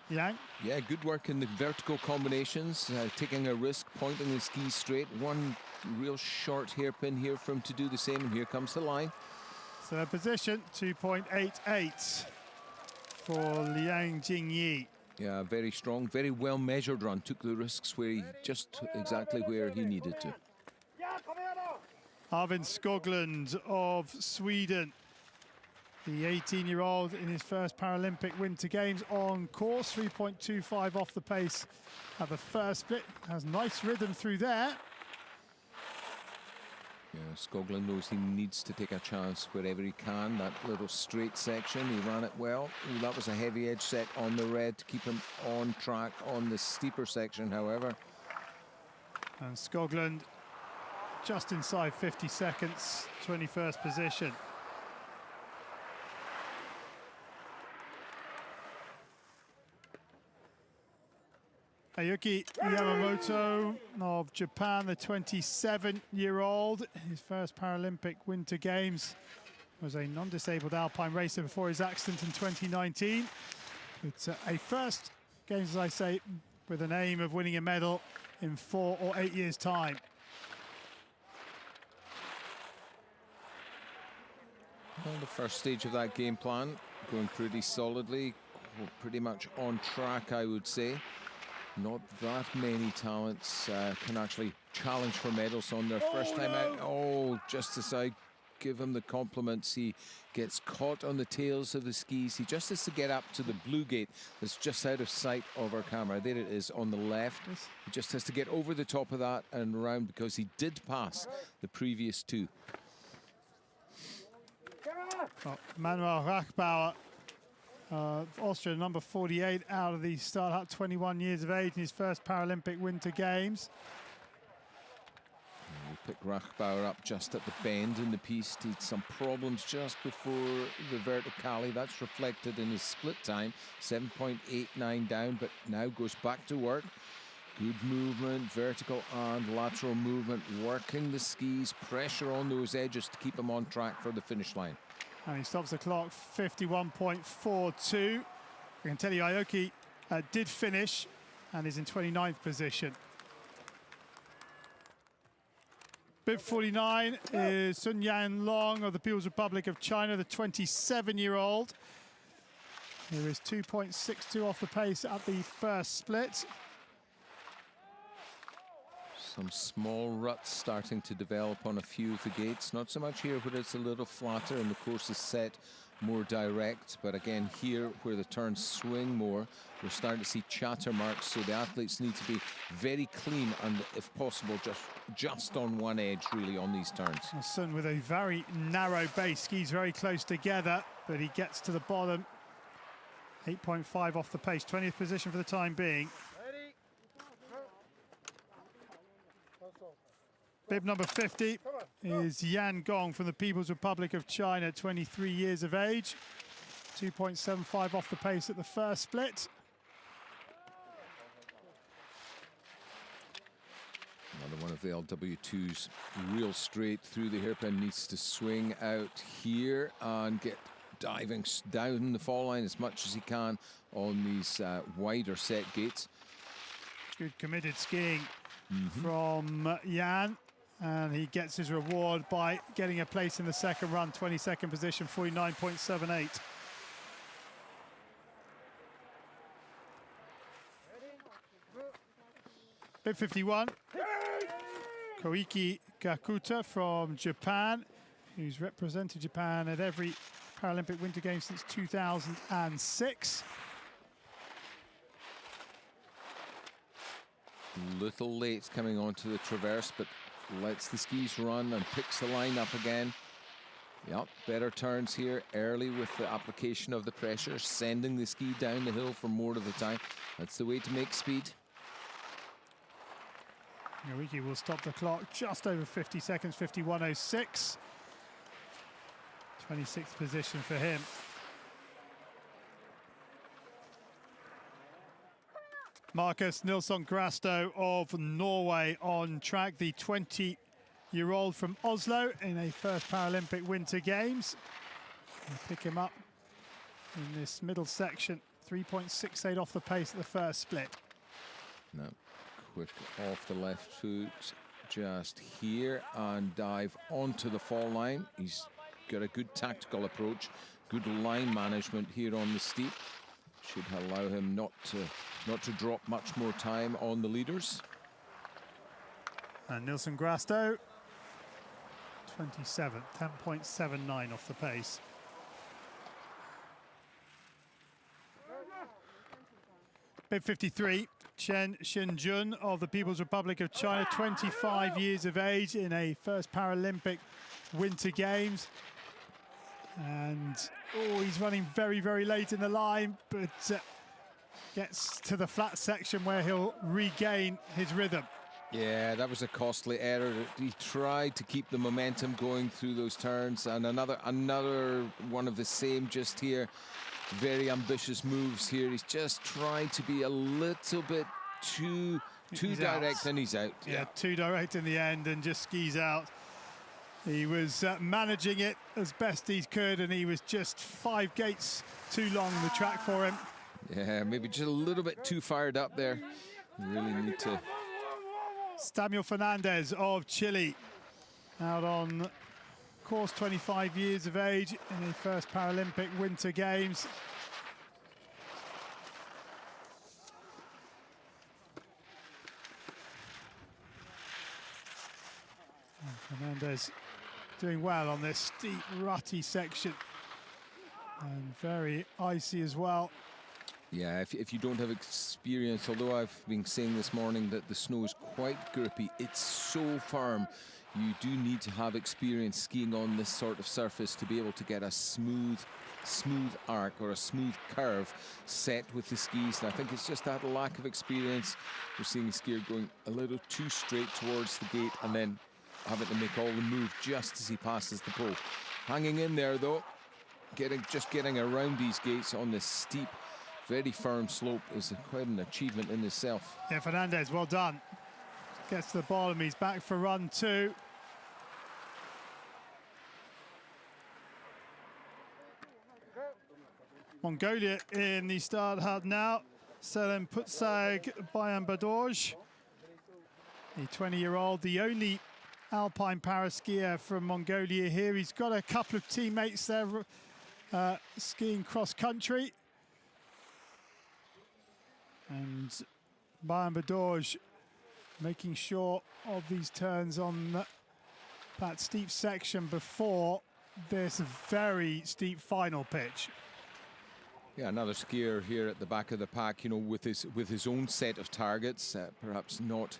Liang. Yeah, good work in the vertical combinations, taking a risk, pointing the skis straight. One real short hairpin here for him to do the same, and here comes the line. Third position, 2.88 for Liang Jingyi. Yeah, very strong, very well measured run. Took the risks where he just exactly where he needed to. Arvin Skoglund of Sweden, the 18-year-old in his first Paralympic Winter Games on course, 3.25 off the pace at the first split. Has nice rhythm through there. Yeah, Skoglund knows he needs to take a chance wherever he can. That little straight section, he ran it well. Ooh, that was a heavy edge set on the red to keep him on track on the steeper section, however. And Skoglund just inside 50 seconds, 21st position. Ayuki Yamamoto of Japan, the 27-year-old, his first Paralympic Winter Games, was a non-disabled Alpine racer before his accident in 2019. It's a first Games, as I say, with an aim of winning a medal in 4 or 8 years' time. Well, the first stage of that game plan going pretty solidly, pretty much on track, I would say. Not that many talents can actually challenge for medals on their first time out. Oh, just as I give him the compliments, he gets caught on the tails of the skis. He just has to get up to the blue gate that's just out of sight of our camera. There it is on the left. He just has to get over the top of that and around, because he did pass the previous two. Well, Manuel Rachbauer, Austria, number 48 out of the start at 21 years of age in his first Paralympic Winter Games. We pick Rachbauer up just at the bend in the piste. He had some problems just before the verticale. That's reflected in his split time, 7.89 down, but now goes back to work. Good movement, vertical and lateral movement, working the skis, pressure on those edges to keep him on track for the finish line. And he stops the clock, 51.42. I can tell you Aoki did finish and is in 29th position. Bib 49 is Sun Yan Long of the People's Republic of China, the 27-year-old. Here is 2.62 off the pace at the first split. Some small ruts starting to develop on a few of the gates. Not so much here, but it's a little flatter, and the course is set more direct. But again, here where the turns swing more, we're starting to see chatter marks. So the athletes need to be very clean and, if possible, just on one edge, really, on these turns. Sun with a very narrow base, skis very close together, but he gets to the bottom. 8.5 off the pace, 20th position for the time being. Bib number 50 is Yan Gong from the People's Republic of China, 23 years of age. 2.75 off the pace at the first split. Another one of the LW2s, real straight through the hairpin, needs to swing out here and get diving down the fall line as much as he can on these wider set gates. Good committed skiing from Yan. And he gets his reward by getting a place in the second run, 22nd position, 49.78. Bib 51, Koiki Kakuta from Japan, who's represented Japan at every Paralympic Winter Games since 2006. Little late coming onto the traverse, but lets the skis run and picks the line up again. Yep, better turns here early with the application of the pressure, sending the ski down the hill for more of the time. That's the way to make speed. Koiki will stop the clock just over 50 seconds, 51.06. 26th position for him. Markus Nilsson Grasto of Norway on track, the 20-year-old from Oslo in a first Paralympic Winter Games. We'll pick him up in this middle section, 3.68 off the pace at the first split. No, quick off the left foot just here and dive onto the fall line. He's got a good tactical approach, good line management here on the steep. Should allow him not to drop much more time on the leaders. And Nilsson Grasto, 27, 10.79 off the pace. Bib 53, Chen Xinjun of the People's Republic of China, 25 years of age in a first Paralympic Winter Games. And he's running very, very late in the line, but gets to the flat section where he'll regain his rhythm. Yeah, that was a costly error. He tried to keep the momentum going through those turns, and another one of the same just here. Very ambitious moves here. He's just trying to be a little bit too direct, and he's out. Yeah, too direct in the end and just skis out. He was managing it as best he could, and he was just 5 gates too long the track for him. Yeah, maybe just a little bit too fired up there. You really need to. Samuel Fernandez of Chile, out on course, 25 years of age in the first Paralympic Winter Games. And Fernandez doing well on this steep, rutty section, and very icy as well. Yeah, if you don't have experience, although I've been saying this morning that the snow is quite grippy, it's so firm. You do need to have experience skiing on this sort of surface to be able to get a smooth arc or a smooth curve set with the skis. And I think it's just that lack of experience. We're seeing a skier going a little too straight towards the gate and then having to make all the move just as he passes the pole. Hanging in there though, just getting around these gates on this steep, very firm slope is quite an achievement in itself. Yeah, Fernandez, well done. Gets to the bottom, he's back for run 2. Mongolia in the start hut now. Selim Putsag Bayan-Badoj, the 20-year-old, the only Alpine paraskier from Mongolia here. He's got a couple of teammates there skiing cross-country. And Bayan-Badoj making sure of these turns on that steep section before this very steep final pitch. Yeah, another skier here at the back of the pack, you know, with his own set of targets, perhaps not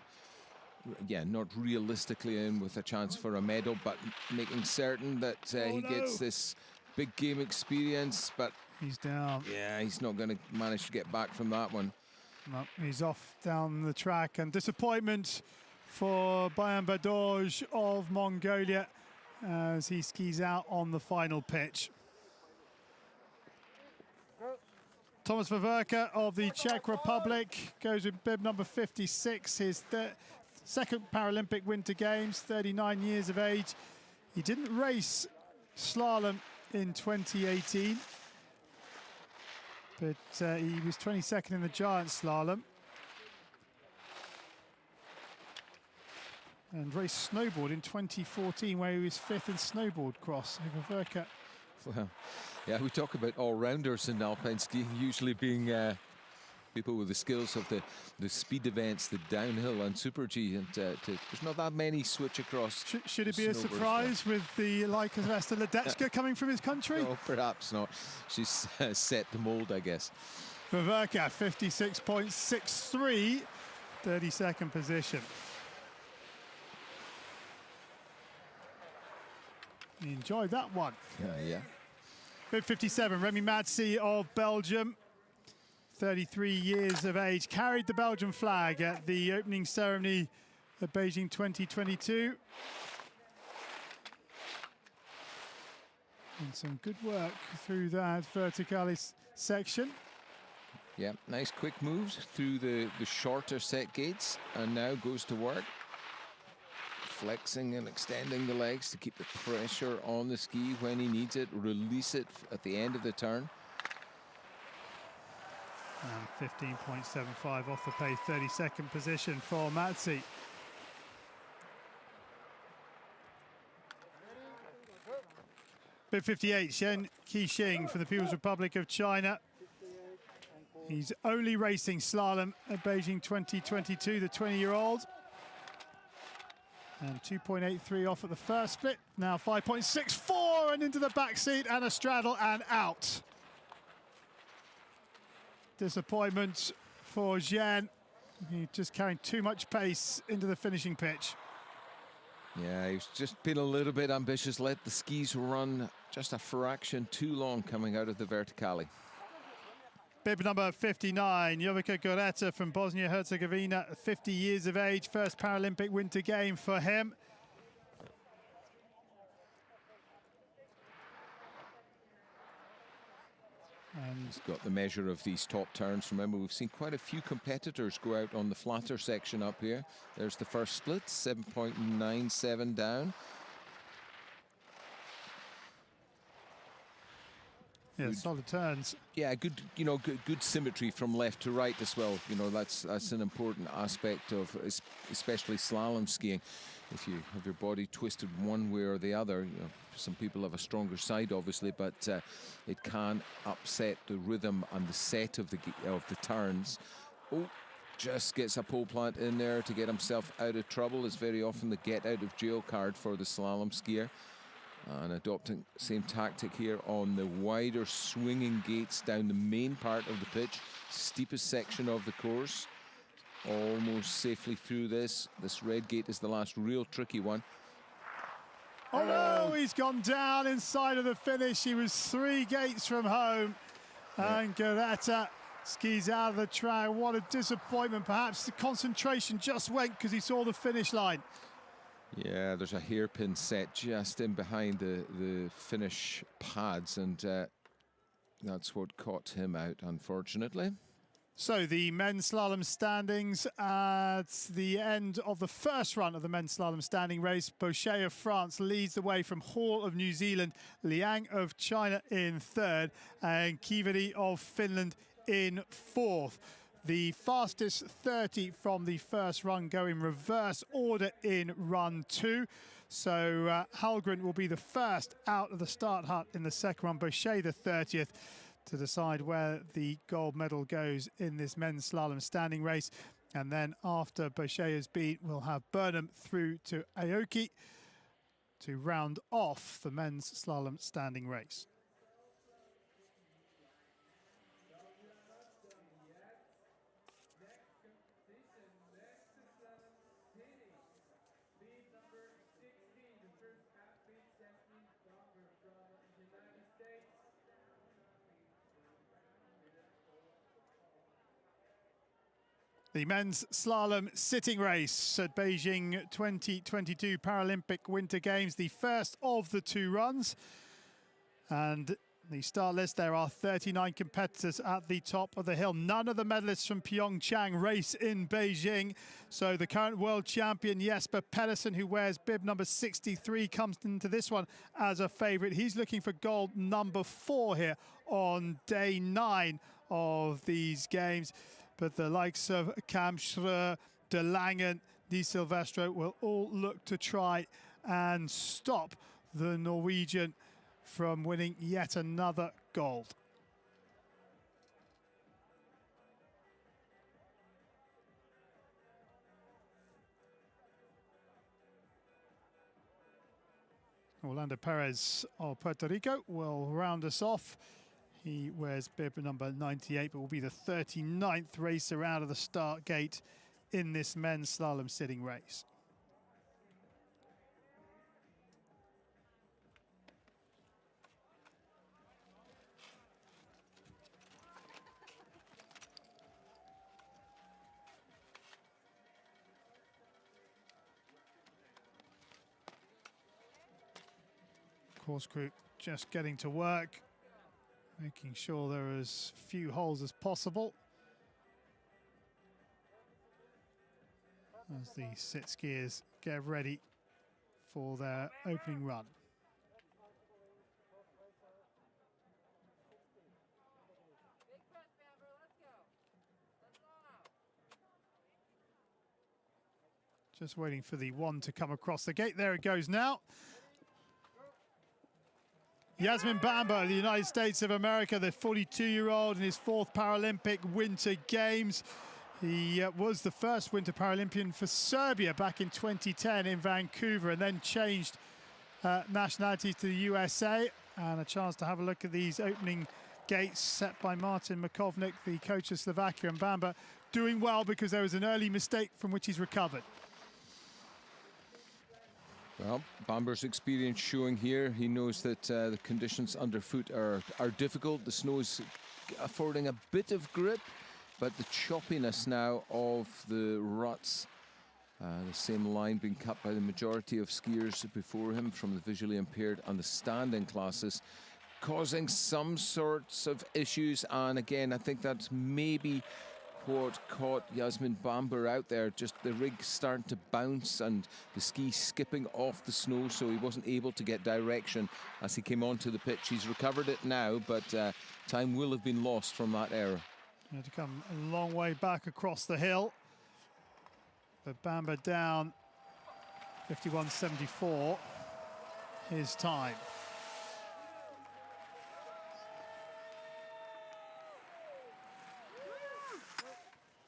realistically in with a chance for a medal, but making certain that he gets this big game experience. But he's down. Yeah, he's not going to manage to get back from that one. No, he's off down the track, and disappointment for Bayan Badoj of Mongolia as he skis out on the final pitch. Thomas Paverka of the Czech Republic goes with bib number 56, his second Paralympic Winter Games, 39 years of age. He didn't race slalom in 2018, but he was 22nd in the giant slalom. And raced snowboard in 2014, where he was 5th in snowboard cross. Paverka. Well, yeah, we talk about all-rounders in alpine skiing, usually being people with the skills of the speed events, the downhill and Super G, and there's not that many switch across. Should it be a surprise with the like of Esther Ledecka coming from his country? No, perhaps not. She's set the mold, I guess. Paverka, 56.63, 32nd position. He enjoyed that one. Yeah. Bib 57, Remy Madsi of Belgium, 33 years of age, carried the Belgian flag at the opening ceremony at Beijing 2022. And some good work through that verticalis section. Yeah, nice quick moves through the shorter set gates, and now goes to work. Flexing and extending the legs to keep the pressure on the ski when he needs it, release it at the end of the turn. And 15.75 off the pace, 32nd position for Matsi. Bib 58, Shen Qixing from the People's Republic of China. He's only racing slalom at Beijing 2022, the 20-year-old. And 2.83 off at the first split. Now 5.64 and into the back seat and a straddle and out. Disappointment for Zhen. He just carrying too much pace into the finishing pitch. Yeah, he's just been a little bit ambitious, let the skis run just a fraction too long coming out of the verticale. Bib number 59, Jovica Goreta from Bosnia-Herzegovina, 50 years of age, first Paralympic Winter Game for him. And he's got the measure of these top turns. Remember, we've seen quite a few competitors go out on the flatter section up here. There's the first split, 7.97 down. Yeah, solid turns. Yeah, good, you know, good symmetry from left to right as well. You know, that's an important aspect of especially slalom skiing. If you have your body twisted one way or the other, you know, some people have a stronger side, obviously, but it can upset the rhythm and the set of the turns. Oh, just gets a pole plant in there to get himself out of trouble. It's very often the get out of jail card for the slalom skier. And adopting the same tactic here on the wider swinging gates down the main part of the pitch, steepest section of the course. Almost safely through this. This red gate is the last real tricky one. Oh no, he's gone down inside of the finish. He was 3 gates from home. And Goreta skis out of the track. What a disappointment. Perhaps the concentration just went because he saw the finish line. Yeah, there's a hairpin set just in behind the finish pads, and that's what caught him out, unfortunately. So the men's slalom standings at the end of the first run of the men's slalom standing race. Bochet of France leads the way from Hall of New Zealand, Liang of China in 3rd, and Kiveri of Finland in 4th. The fastest 30 from the first run go in reverse order in run 2. So Halgon will be the first out of the start hut in the second run. Bochet the 30th to decide where the gold medal goes in this men's slalom standing race. And then after Bochet has beat, we'll have Burnham through to Aoki to round off the men's slalom standing race. The men's slalom sitting race at Beijing 2022 Paralympic Winter Games, the first of the two runs. And the start list, there are 39 competitors at the top of the hill. None of the medalists from Pyeongchang race in Beijing. So the current world champion, Jesper Pedersen, who wears bib number 63, comes into this one as a favorite. He's looking for gold number 4 here on day 9 of these games. But the likes of Kamsrud, De Langen, Di Silvestro will all look to try and stop the Norwegian from winning yet another gold. Orlando Perez of Puerto Rico will round us off. He wears bib number 98, but will be the 39th racer out of the start gate in this men's slalom sitting race. Course crew just getting to work, making sure there are as few holes as possible as the sit skiers get ready for their opening run. Just waiting for the one to come across the gate. There it goes now. Yasmin Bamba of the United States of America, the 42-year-old in his 4th Paralympic Winter Games. He was the first Winter Paralympian for Serbia back in 2010 in Vancouver, and then changed nationalities to the USA. And a chance to have a look at these opening gates set by Martin Makovnik, the coach of Slovakia. And Bamba doing well because there was an early mistake from which he's recovered. Well, Bamber's experience showing here. He knows that the conditions underfoot are difficult. The snow is affording a bit of grip, but the choppiness now of the ruts, the same line being cut by the majority of skiers before him from the visually impaired and the standing classes, causing some sorts of issues. And again, I think that's maybe what caught Yasmin Bamber out there, just the rig starting to bounce and the ski skipping off the snow, so he wasn't able to get direction as he came onto the pitch. He's recovered it now, but time will have been lost from that error. He had to come a long way back across the hill. But Bamba down 51.74, his time.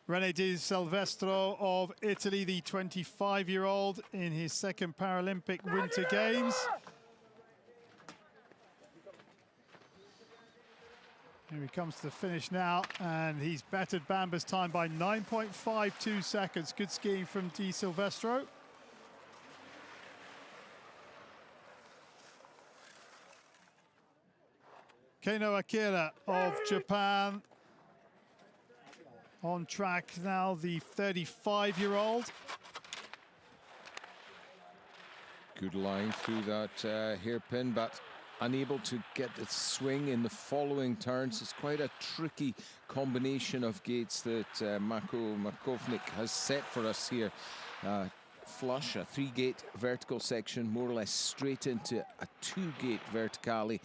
René Di Silvestro of Italy, the 25-year-old in his 2nd Paralympic Winter Games. Here he comes to the finish now, and he's bettered Bamba's time by 9.52 seconds. Good skiing from Di Silvestro. Keino Akira of Japan on track now, the 35-year-old. Good line through that hairpin, but unable to get the swing in the following turns. It's quite a tricky combination of gates that Mako Makovnik has set for us here. Flush, a 3-gate vertical section, more or less straight into a 2-gate verticale,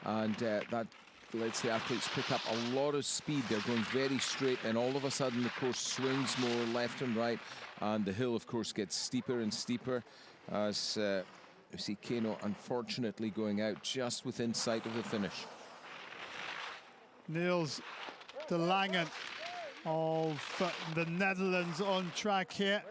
and that lets the athletes pick up a lot of speed. They're going very straight, and all of a sudden the course swings more left and right, and the hill of course gets steeper and steeper as you see Keino unfortunately going out just within sight of the finish. Niels de Langen of the Netherlands on track here.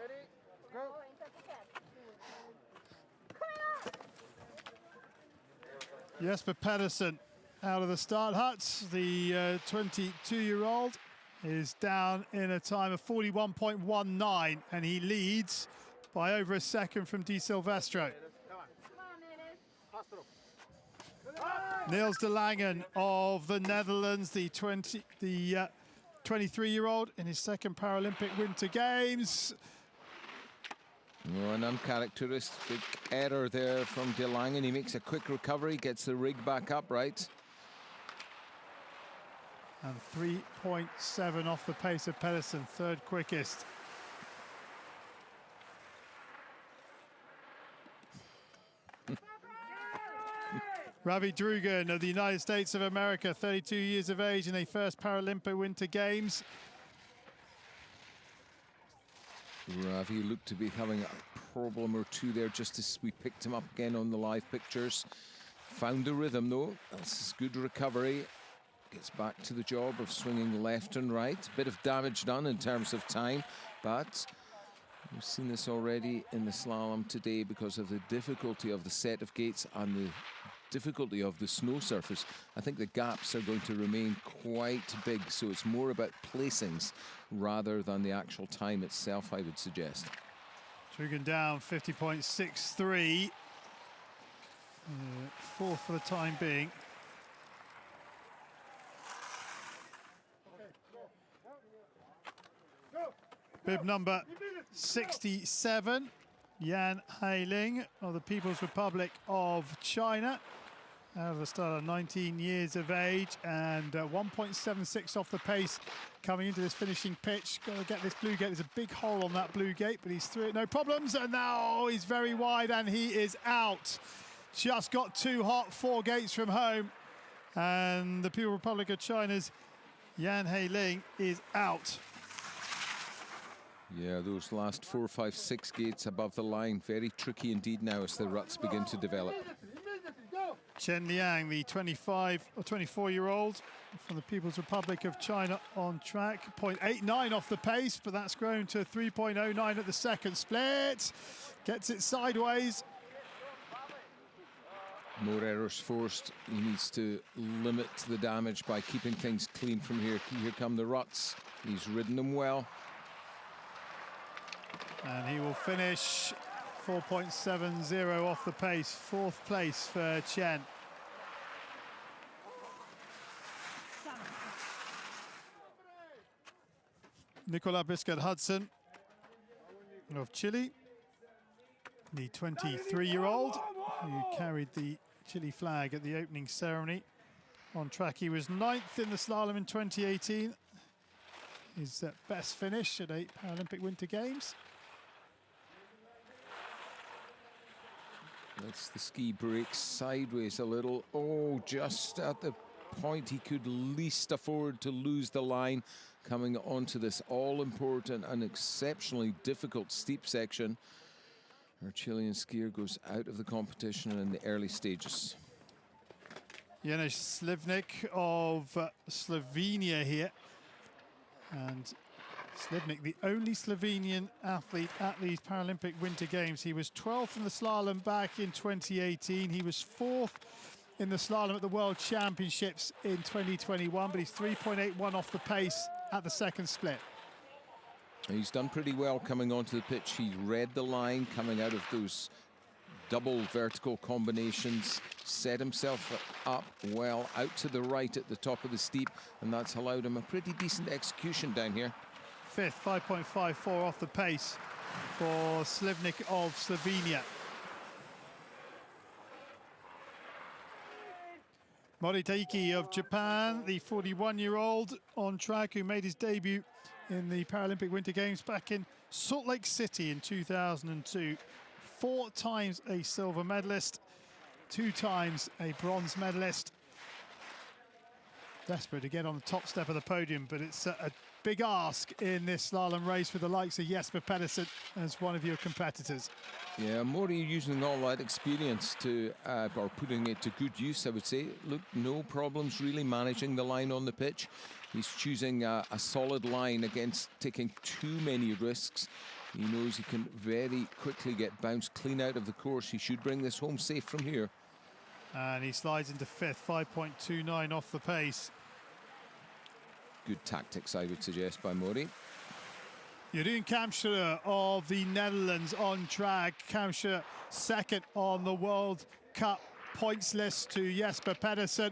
Jesper Pedersen out of the start hut. The 22-year-old is down in a time of 41.19, and he leads by over a second from Di Silvestro. Niels de Langen of the Netherlands, the 23-year-old in his second Paralympic Winter Games. Oh, an uncharacteristic error there from de Langen. He makes a quick recovery, gets the rig back up right. And 3.7 off the pace of Pedersen, third quickest. Ravi Drugan of the United States of America, 32 years of age in a first Paralympic Winter Games. Ravi looked to be having a problem or two there just as we picked him up again on the live pictures. Found the rhythm though, that's good recovery. Gets back to the job of swinging left and right. Bit of damage done in terms of time, but we've seen this already in the slalom today because of the difficulty of the set of gates and the difficulty of the snow surface. I think the gaps are going to remain quite big, so it's more about placings rather than the actual time itself, I would suggest. Drugan down 50.63. Fourth for the time being. Bib number 67, Yan Heiling of the People's Republic of China. Out of the start, 19 years of age, and 1.76 off the pace coming into this finishing pitch. Got to get this blue gate. There's a big hole on that blue gate, but he's through it, no problems. And now he's very wide, and he is out. Just got too hot, 4 gates from home. And the People's Republic of China's Yan Heiling is out. Yeah, those last 4, 5, 6 gates above the line, very tricky indeed now as the ruts begin to develop. Chen Liang, the 25 or 24-year-old from the People's Republic of China on track. 0.89 off the pace, but that's grown to 3.09 at the second split. Gets it sideways. More errors forced. He needs to limit the damage by keeping things clean from here. Here come the ruts. He's ridden them well. And he will finish 4.70 off the pace, fourth place for Chen. Nicolas Biscuit-Hudson of Chile, the 23-year-old who carried the Chile flag at the opening ceremony. On track, he was 9th in the slalom in 2018. His best finish at 8 Paralympic Winter Games. Lets the ski break sideways a little. Oh, just at the point he could least afford to lose the line, coming onto this all-important and exceptionally difficult steep section. Our Chilean skier goes out of the competition in the early stages. Janusz Slivnik of Slovenia here. And Slivnik, the only Slovenian athlete at these Paralympic Winter Games. He was 12th in the slalom back in 2018. He was 4th in the slalom at the World Championships in 2021, but he's 3.81 off the pace at the second split. He's done pretty well coming onto the pitch. He read the line coming out of those double vertical combinations, set himself up well out to the right at the top of the steep, and that's allowed him a pretty decent execution down here. 5th, 5.54 off the pace for Slivnik of Slovenia. Mori Taiki of Japan, the 41-year-old on track who made his debut in the Paralympic Winter Games back in Salt Lake City in 2002. 4 times a silver medalist, 2 times a bronze medalist. Desperate to get on the top step of the podium, but it's a big ask in this slalom race with the likes of Jesper Pedersen as one of your competitors. Yeah, Mori using all that experience to, or putting it to good use, I would say. Look, no problems really managing the line on the pitch. He's choosing a solid line against taking too many risks. He knows he can very quickly get bounced clean out of the course. He should bring this home safe from here. And he slides into fifth, 5.29 off the pace. Good tactics, I would suggest, by Mori. Jeroen Kamschere of the Netherlands on track. Kamschere second on the World Cup points list to Jesper Pedersen,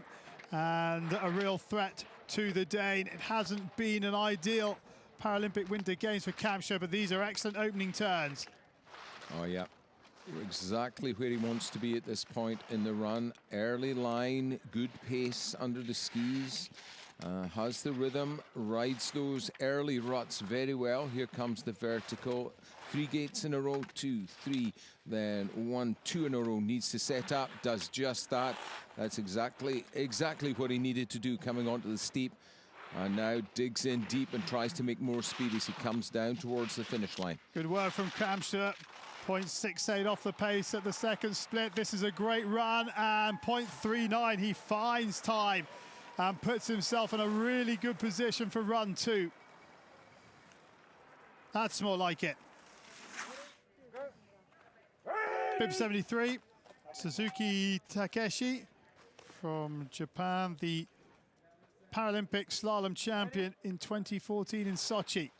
and a real threat to the Dane. It hasn't been an ideal Paralympic Winter Games for Kamschere, but these are excellent opening turns. Oh, yeah. Exactly where he wants to be at this point in the run. Early line, good pace under the skis. Has the rhythm, rides those early ruts very well. Here comes the vertical. 3 gates in a row, 2, 3, then 1, 2 in a row. Needs to set up, does just that. That's exactly what he needed to do coming onto the steep. And now digs in deep and tries to make more speed as he comes down towards the finish line. Good work from Kamschere. 0.68 off the pace at the second split. This is a great run, and 0.39. He finds time and puts himself in a really good position for run 2. That's more like it. Bib 73, Suzuki Takeshi from Japan, the Paralympic slalom champion in 2014 in Sochi.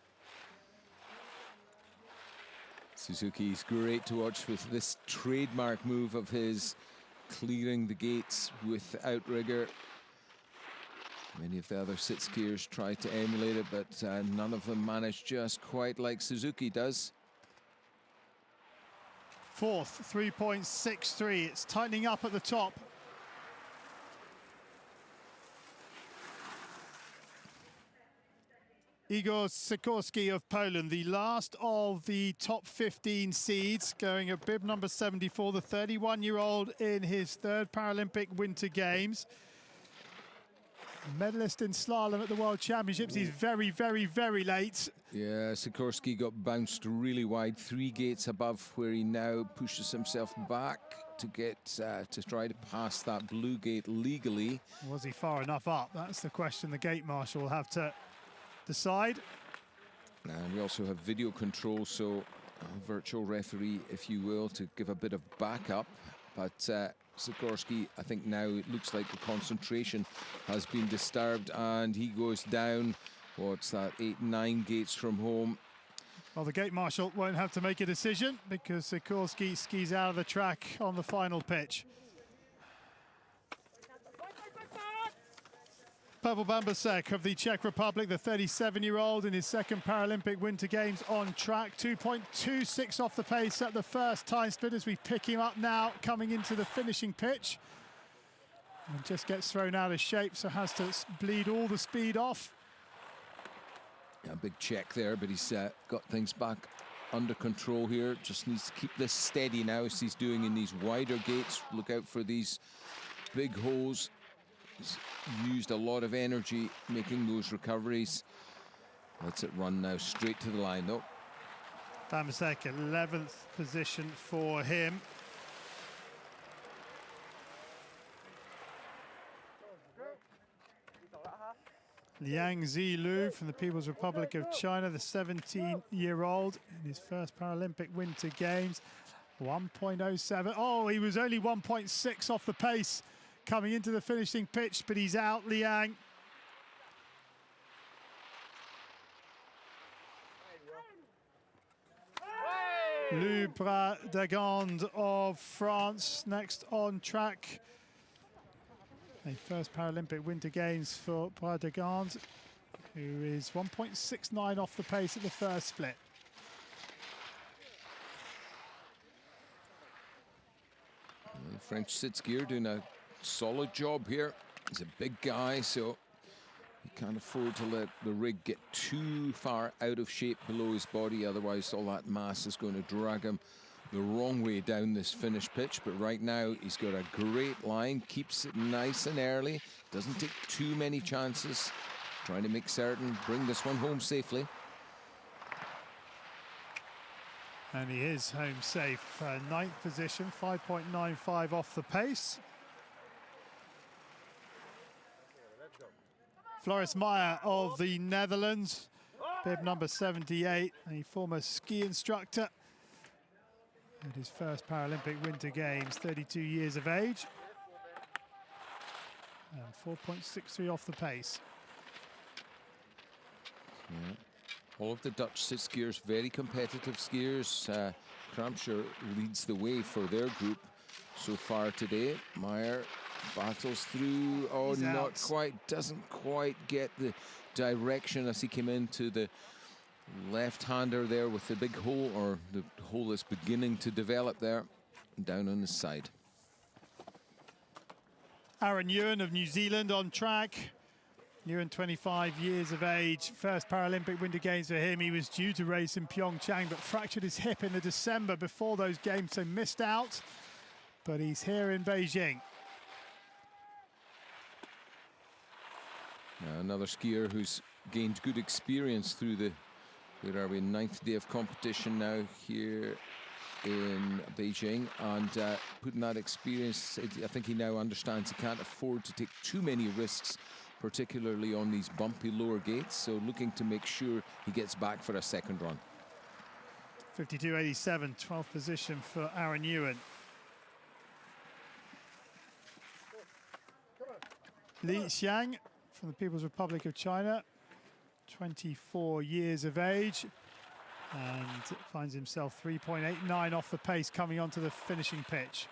Suzuki's great to watch with this trademark move of his, clearing the gates with outrigger. Many of the other sit skiers tried to emulate it, but none of them managed just quite like Suzuki does. Fourth, 3.63. It's tightening up at the top. Igor Sikorski of Poland, the last of the top 15 seeds, going at bib number 74, the 31-year-old in his third Paralympic Winter Games. Medalist in slalom at the World Championships. He's very, very, very late. Yeah, Sikorski got bounced really wide, 3 gates above where he now pushes himself back to get to try to pass that blue gate legally. Was he far enough up? That's the question the gate marshal will have to decide. And we also have video control, so a virtual referee, if you will, to give a bit of backup. But Sikorski, I think now it looks like the concentration has been disturbed, and he goes down, what's that, 8, 9 gates from home. Well, the gate marshal won't have to make a decision because Sikorski skis out of the track on the final pitch. Pavel Bambasek of the Czech Republic, the 37-year-old in his second Paralympic Winter Games on track. 2.26 off the pace at the first time split as we pick him up now coming into the finishing pitch. And just gets thrown out of shape, so has to bleed all the speed off. A big check there, but he's got things back under control here. Just needs to keep this steady now as he's doing in these wider gates. Look out for these big holes. He's used a lot of energy making those recoveries. Lets it run now straight to the line though. Bambasek, 11th position for him. Liang Zilu from the People's Republic of China, the 17-year-old in his first Paralympic Winter Games. 1.07. Oh, he was only 1.6 off the pace coming into the finishing pitch, but he's out, Liang. Lou Bras-Dagand of France next on track. A first Paralympic Winter Games for Bras-Dagand, who is 1.69 off the pace at the first split. The French sit skier doing a solid job here. He's a big guy, so he can't afford to let the rig get too far out of shape below his body, otherwise all that mass is going to drag him the wrong way down this finish pitch. But right now he's got a great line, keeps it nice and early, doesn't take too many chances, trying to make certain bring this one home safely. And he is home safe. 9th position, 5.95 off the pace. Floris Meyer of the Netherlands, bib number 78, a former ski instructor at his first Paralympic Winter Games, 32 years of age. And 4.63 off the pace. Yeah. All of the Dutch skiers, very competitive skiers. Kramscher leads the way for their group so far today. Meyer battles through. Oh, He's not out. quite. Doesn't quite get the direction as he came into the left-hander there with the big hole, or the hole is beginning to develop there, down on the side. Aaron Ewan of New Zealand on track. Ewan, 25 years of age, first Paralympic Winter Games for him. He was due to race in Pyeongchang, but fractured his hip in the December before those games, so missed out. But he's here in Beijing. Another skier who's gained good experience through the, where are we, 9th day of competition now here in Beijing, and putting that experience, I think he now understands he can't afford to take too many risks, particularly on these bumpy lower gates, so looking to make sure he gets back for a second run. 52.87, 12th position for Aaron Ewan. Li Xiang from the People's Republic of China, 24 years of age, and finds himself 3.89 off the pace coming onto the finishing pitch.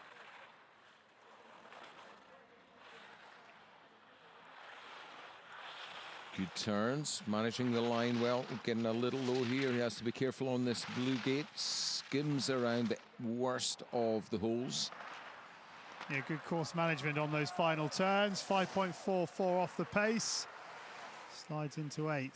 Good turns, managing the line well, getting a little low here. He has to be careful on this blue gate. Skims around the worst of the holes. Yeah, good course management on those final turns. 5.44 off the pace. Slides into 8th.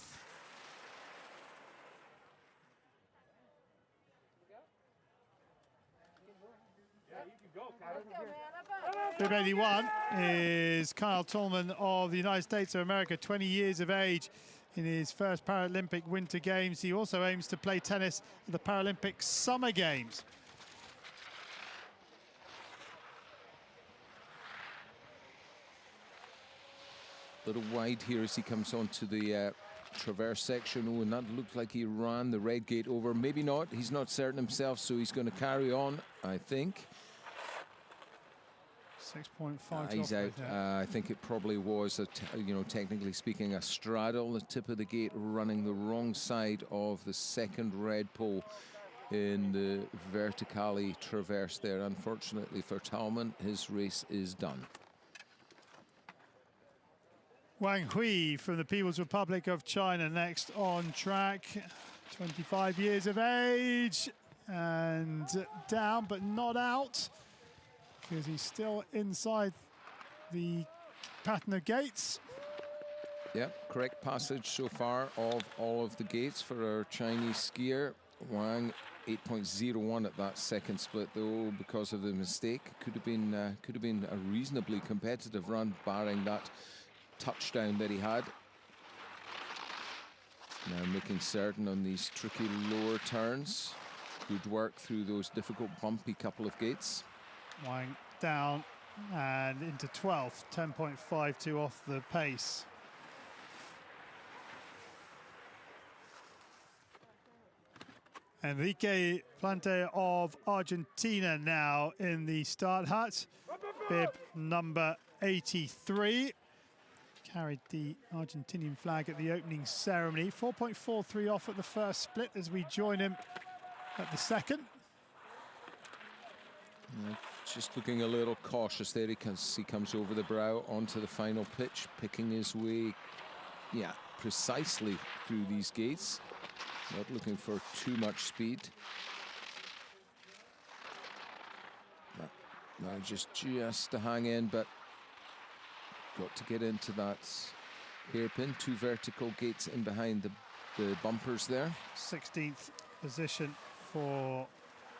Bib 81 is Kyle Tallman of the United States of America, 20 years of age, in his first Paralympic Winter Games. He also aims to play tennis at the Paralympic Summer Games. A little wide here as he comes onto the traverse section. Oh, and that looked like he ran the red gate over. Maybe not. He's not certain himself, so he's going to carry on, I think. 6.5. He's out. I think it probably was, you know, technically speaking, a straddle, the tip of the gate, running the wrong side of the second red pole in the vertically traverse there. Unfortunately for Tallman, his race is done. Wang Hui from the People's Republic of China next on track. 25 years of age and down but not out, because he's still inside the pattern of gates. Yep, correct passage so far of all of the gates for our Chinese skier. Wang 8.01 at that second split, though, because of the mistake. Could have been a reasonably competitive run, barring that touchdown that he had. Now making certain on these tricky lower turns. Good work through those difficult bumpy couple of gates. Wang down and into 12th, 10.52 off the pace. Enrique Plante of Argentina now in the start hut. Bib number 83. Carried the Argentinian flag at the opening ceremony. 4.43 off at the first split as we join him at the second. Just looking a little cautious there. He comes over the brow onto the final pitch, picking his way, yeah, precisely through these gates. Not looking for too much speed. No, just to hang in, but got to get into that hairpin. 2 vertical gates in behind the bumpers there. 16th position for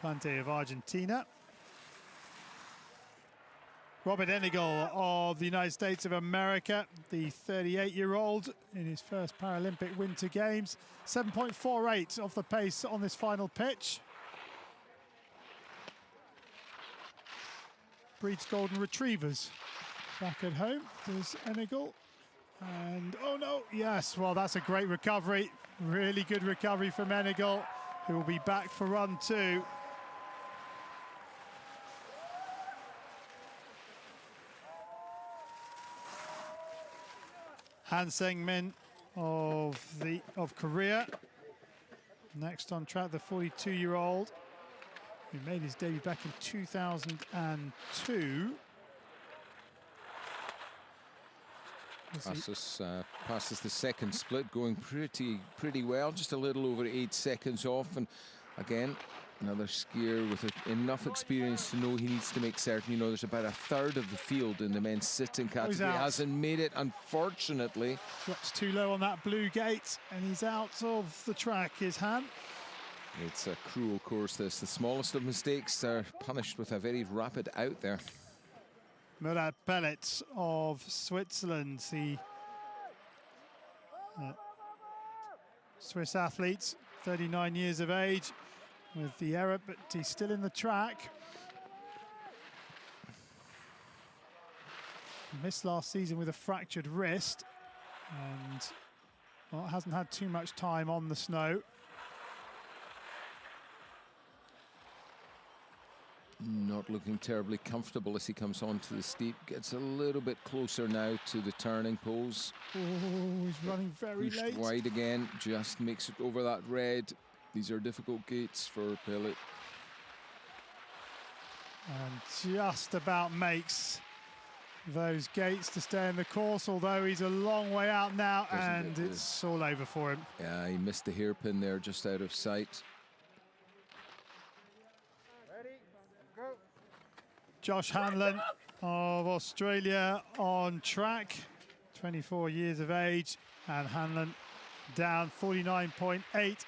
Plante of Argentina. Robert Henegal of the United States of America, the 38-year-old in his first Paralympic Winter Games. 7.48 off the pace on this final pitch. Breeds golden retrievers back at home. There's Henegal. And, oh no, yes, well, that's a great recovery. Really good recovery from Henegal, who will be back for run 2. Han Seung-min of Korea. Next on track, the 42-year-old who made his debut back in 2002. Passes the second split, going pretty well, just a little over 8 seconds off. And again, another skier with enough experience to know he needs to make certain. You know, there's about a third of the field in the men's sitting category. Hasn't made it, unfortunately. Drops too low on that blue gate, and he's out of the track, is Han. It's a cruel course, this. The smallest of mistakes are punished with a very rapid out there. Murat Pellet of Switzerland, the Swiss athlete, 39 years of age, with the error, but he's still in the track. Missed last season with a fractured wrist, and well, hasn't had too much time on the snow. Not looking terribly comfortable as he comes onto the steep. Gets a little bit closer now to the turning poles. Oh, he's running very late. Wide again, just makes it over that red. These are difficult gates for Pellet. And just about makes those gates to stay in the course, although he's a long way out now, and it's all over for him. Yeah, he missed the hairpin there, just out of sight. Josh Hanlon of Australia on track, 24 years of age, and Hanlon down 49.8, 8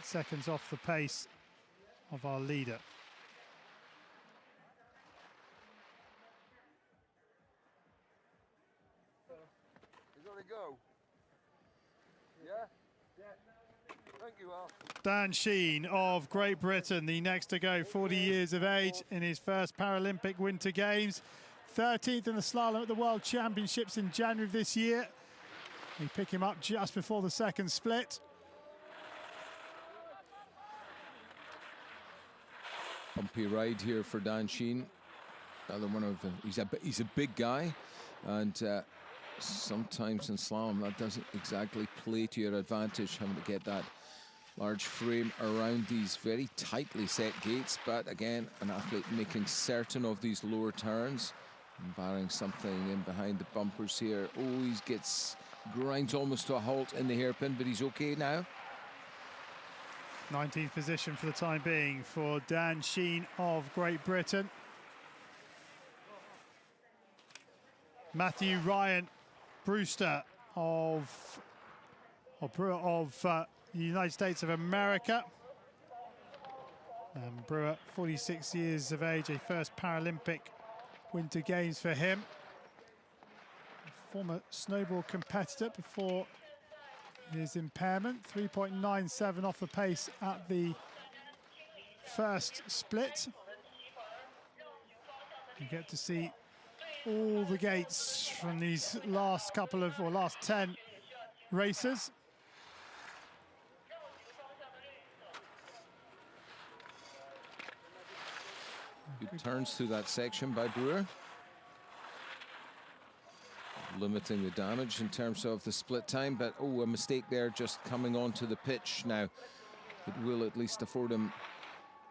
seconds off the pace of our leader. He's got to go. Yeah? Thank you, Al. Dan Sheen of Great Britain, the next to go, 40 years of age, in his first Paralympic Winter Games. 13th in the slalom at the World Championships in January of this year. We pick him up just before the second split. Bumpy ride here for Dan Sheen. Another one of he's a big guy, and sometimes in slalom that doesn't exactly play to your advantage, having to get that large frame around these very tightly set gates. But again, an athlete making certain of these lower turns, barring something in behind the bumpers here. Oh, he grinds almost to a halt in the hairpin, but he's okay now. 19th position for the time being for Dan Sheen of Great Britain. Matthew Ryan Brewster of the United States of America. And Brewer, 46 years of age, a first Paralympic Winter Games for him. Former snowboard competitor before his impairment. 3.97 off the pace at the first split. You get to see all the gates from these last 10 races. Good turns through that section by Brewer. Limiting the damage in terms of the split time, but oh, a mistake there just coming onto the pitch now. It will at least afford him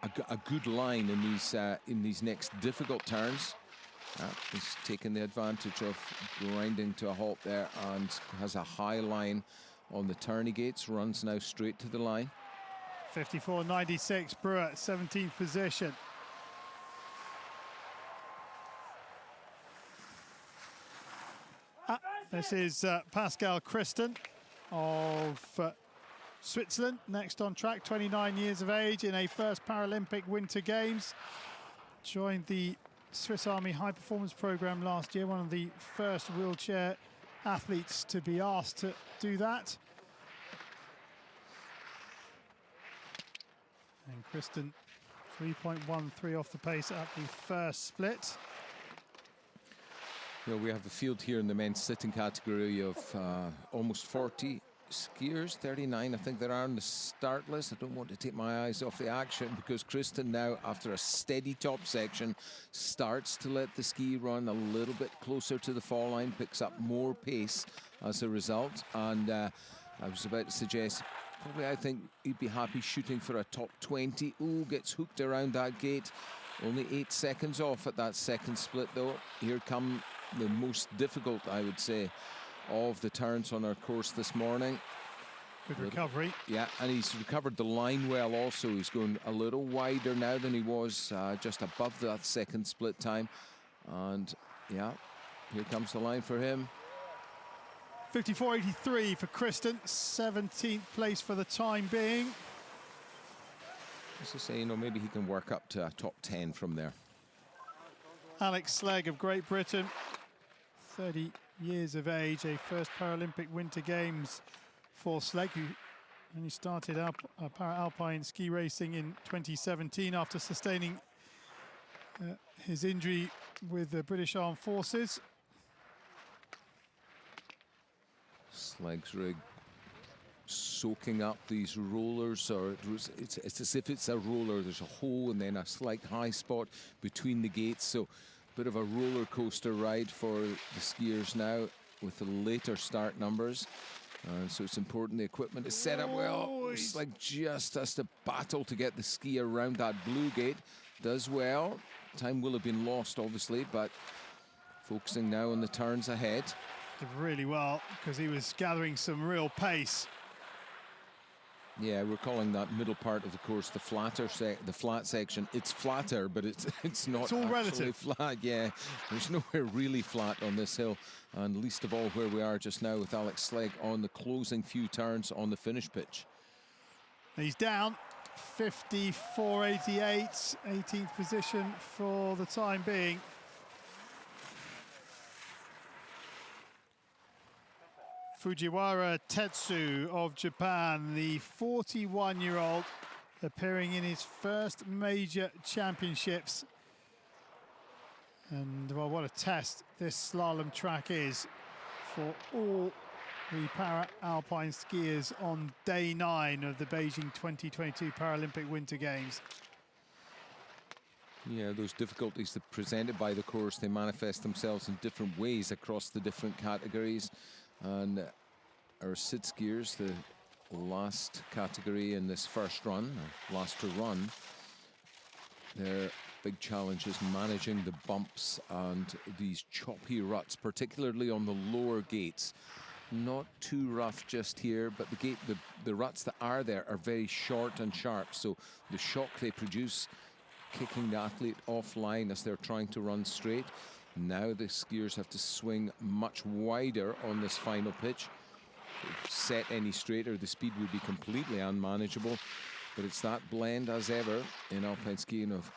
a good line in these next difficult turns. He's taken the advantage of grinding to a halt there and has a high line on the tourney gates, runs now straight to the line. 54.96, Brewer, 17th position. This is Pascal Christen of Switzerland, next on track, 29 years of age, in a first Paralympic Winter Games. Joined the Swiss Army High Performance Program last year, one of the first wheelchair athletes to be asked to do that. And Christen, 3.13 off the pace at the first split. You know, we have a field here in the men's sitting category of almost 40 skiers, 39, I think there are on the start list. I don't want to take my eyes off the action because Kristen now, after a steady top section, starts to let the ski run a little bit closer to the fall line, picks up more pace as a result. And I was about to suggest, probably I think he'd be happy shooting for a top 20. Ooh, gets hooked around that gate. Only 8 seconds off at that second split though. Here come the most difficult, I would say, of the turns on our course this morning. Good recovery. Yeah, and he's recovered the line well also. He's going a little wider now than he was just above that second split time. And yeah, here comes the line for him. 54.83 for Kristen, 17th place for the time being. As I say, you know, maybe he can work up to a top 10 from there. Alex Slegg of Great Britain, 30 years of age, a first Paralympic Winter Games for Slegg, who only started up Alpine ski racing in 2017 after sustaining his injury with the British Armed Forces. Slegg's rig soaking up these rollers, or it's as if it's a roller. There's a hole and then a slight high spot between the gates, so a bit of a roller coaster ride for the skiers now with the later start numbers. So it's important the equipment is set up well. Slegg just has to battle to get the ski around that blue gate. Does well. Time will have been lost obviously, but focusing now on the turns ahead. Did really well because he was gathering some real pace. Yeah, we're calling that middle part of the course the flat section. It's flatter, but it's not. It's all relative. Flat. Yeah, there's nowhere really flat on this hill, and least of all where we are just now with Alex Slegg on the closing few turns on the finish pitch. He's down 54.88, 18th position for the time being. Fujiwara Tetsu of Japan, the 41-year-old, appearing in his first major championships. And well, what a test this slalom track is for all the para-alpine skiers on day 9 of the Beijing 2022 Paralympic Winter Games. Yeah, those difficulties that presented by the course, they manifest themselves in different ways across the different categories. And our SID skiers, the last category in this first run, or last to run, their big challenge is managing the bumps and these choppy ruts, particularly on the lower gates. Not too rough just here, but the ruts that are there are very short and sharp, so the shock they produce, kicking the athlete offline as they're trying to run straight. Now the skiers have to swing much wider on this final pitch. If set any straighter, the speed would be completely unmanageable. But it's that blend as ever in alpine skiing of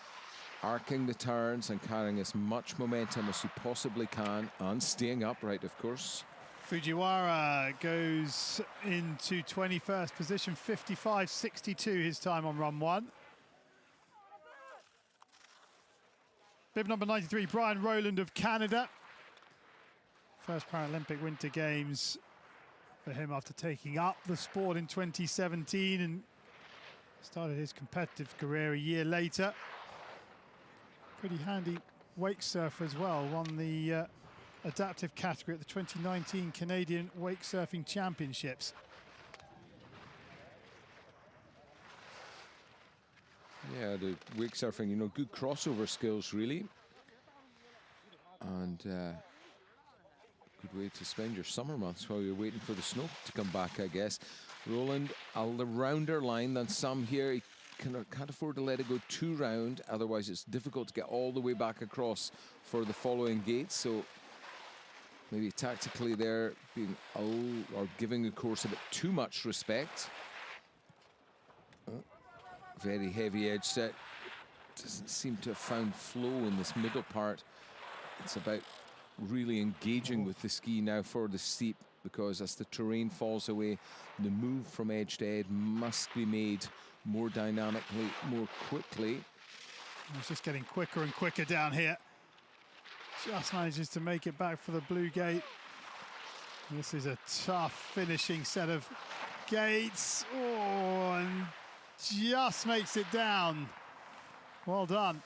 arcing the turns and carrying as much momentum as you possibly can and staying upright, of course. Fujiwara goes into 21st position, 55.62 his time on run 1. Bib number 93, Brian Roland of Canada. First Paralympic Winter Games for him after taking up the sport in 2017 and started his competitive career a year later. Pretty handy wake surfer as well. Won the adaptive category at the 2019 Canadian Wake Surfing Championships. Yeah, the wake surfing, you know, good crossover skills, really. And good way to spend your summer months while you're waiting for the snow to come back, I guess. Roland, a rounder line than some here. He can't afford to let it go too round, otherwise it's difficult to get all the way back across for the following gates. So maybe tactically there being or giving the course a bit too much respect. Very heavy edge set. Doesn't seem to have found flow in this middle part. It's about really engaging with the ski now for the steep, because as the terrain falls away, the move from edge to edge must be made more dynamically, more quickly. It's just getting quicker and quicker down here. Just manages to make it back for the blue gate. This is a tough finishing set of gates. Oh, and just makes it down. Well done.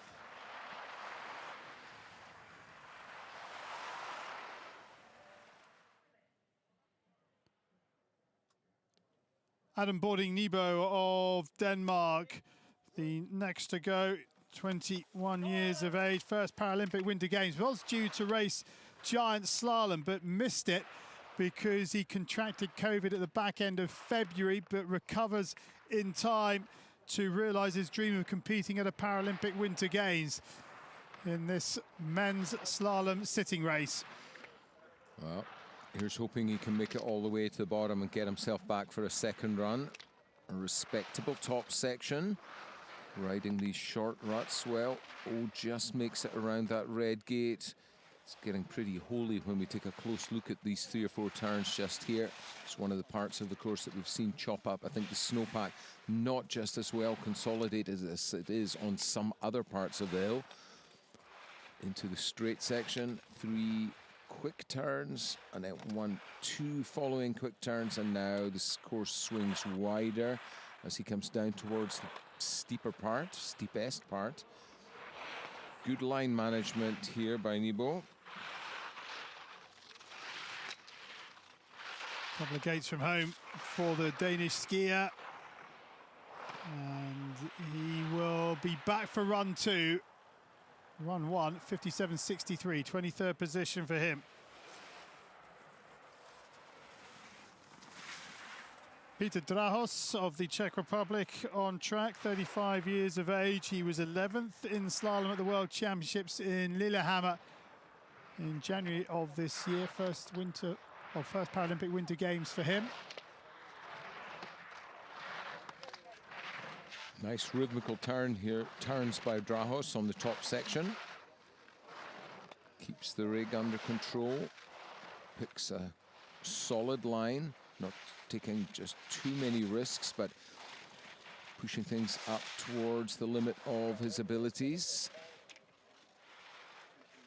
Adam Bording Nebo of Denmark, the next to go, 21 years of age, first Paralympic Winter Games. Was due to race giant slalom, but missed it because he contracted COVID at the back end of February, but recovers in time to realise his dream of competing at a Paralympic Winter Games in this men's slalom sitting race. Well, here's hoping he can make it all the way to the bottom and get himself back for a second run. A respectable top section. Riding these short ruts well. Oh, just makes it around that red gate. It's getting pretty holy when we take a close look at these 3 or 4 turns just here. It's one of the parts of the course that we've seen chop up. I think the snowpack not just as well consolidated as it is on some other parts of the hill. Into the straight section, 3 quick turns, and then 1, 2 following quick turns, and now this course swings wider as he comes down towards the steeper part, steepest part. Good line management here by Nebo. Couple of gates from home for the Danish skier. And he will be back for run 2. Run 1, 57.63, 23rd position for him. Peter Drahos of the Czech Republic on track, 35 years of age. He was 11th in slalom at the World Championships in Lillehammer in January of this year. First Paralympic Winter Games for him. Nice rhythmical turn here, turns by Drahos on the top section. Keeps the rig under control. Picks a solid line, not taking just too many risks, but pushing things up towards the limit of his abilities.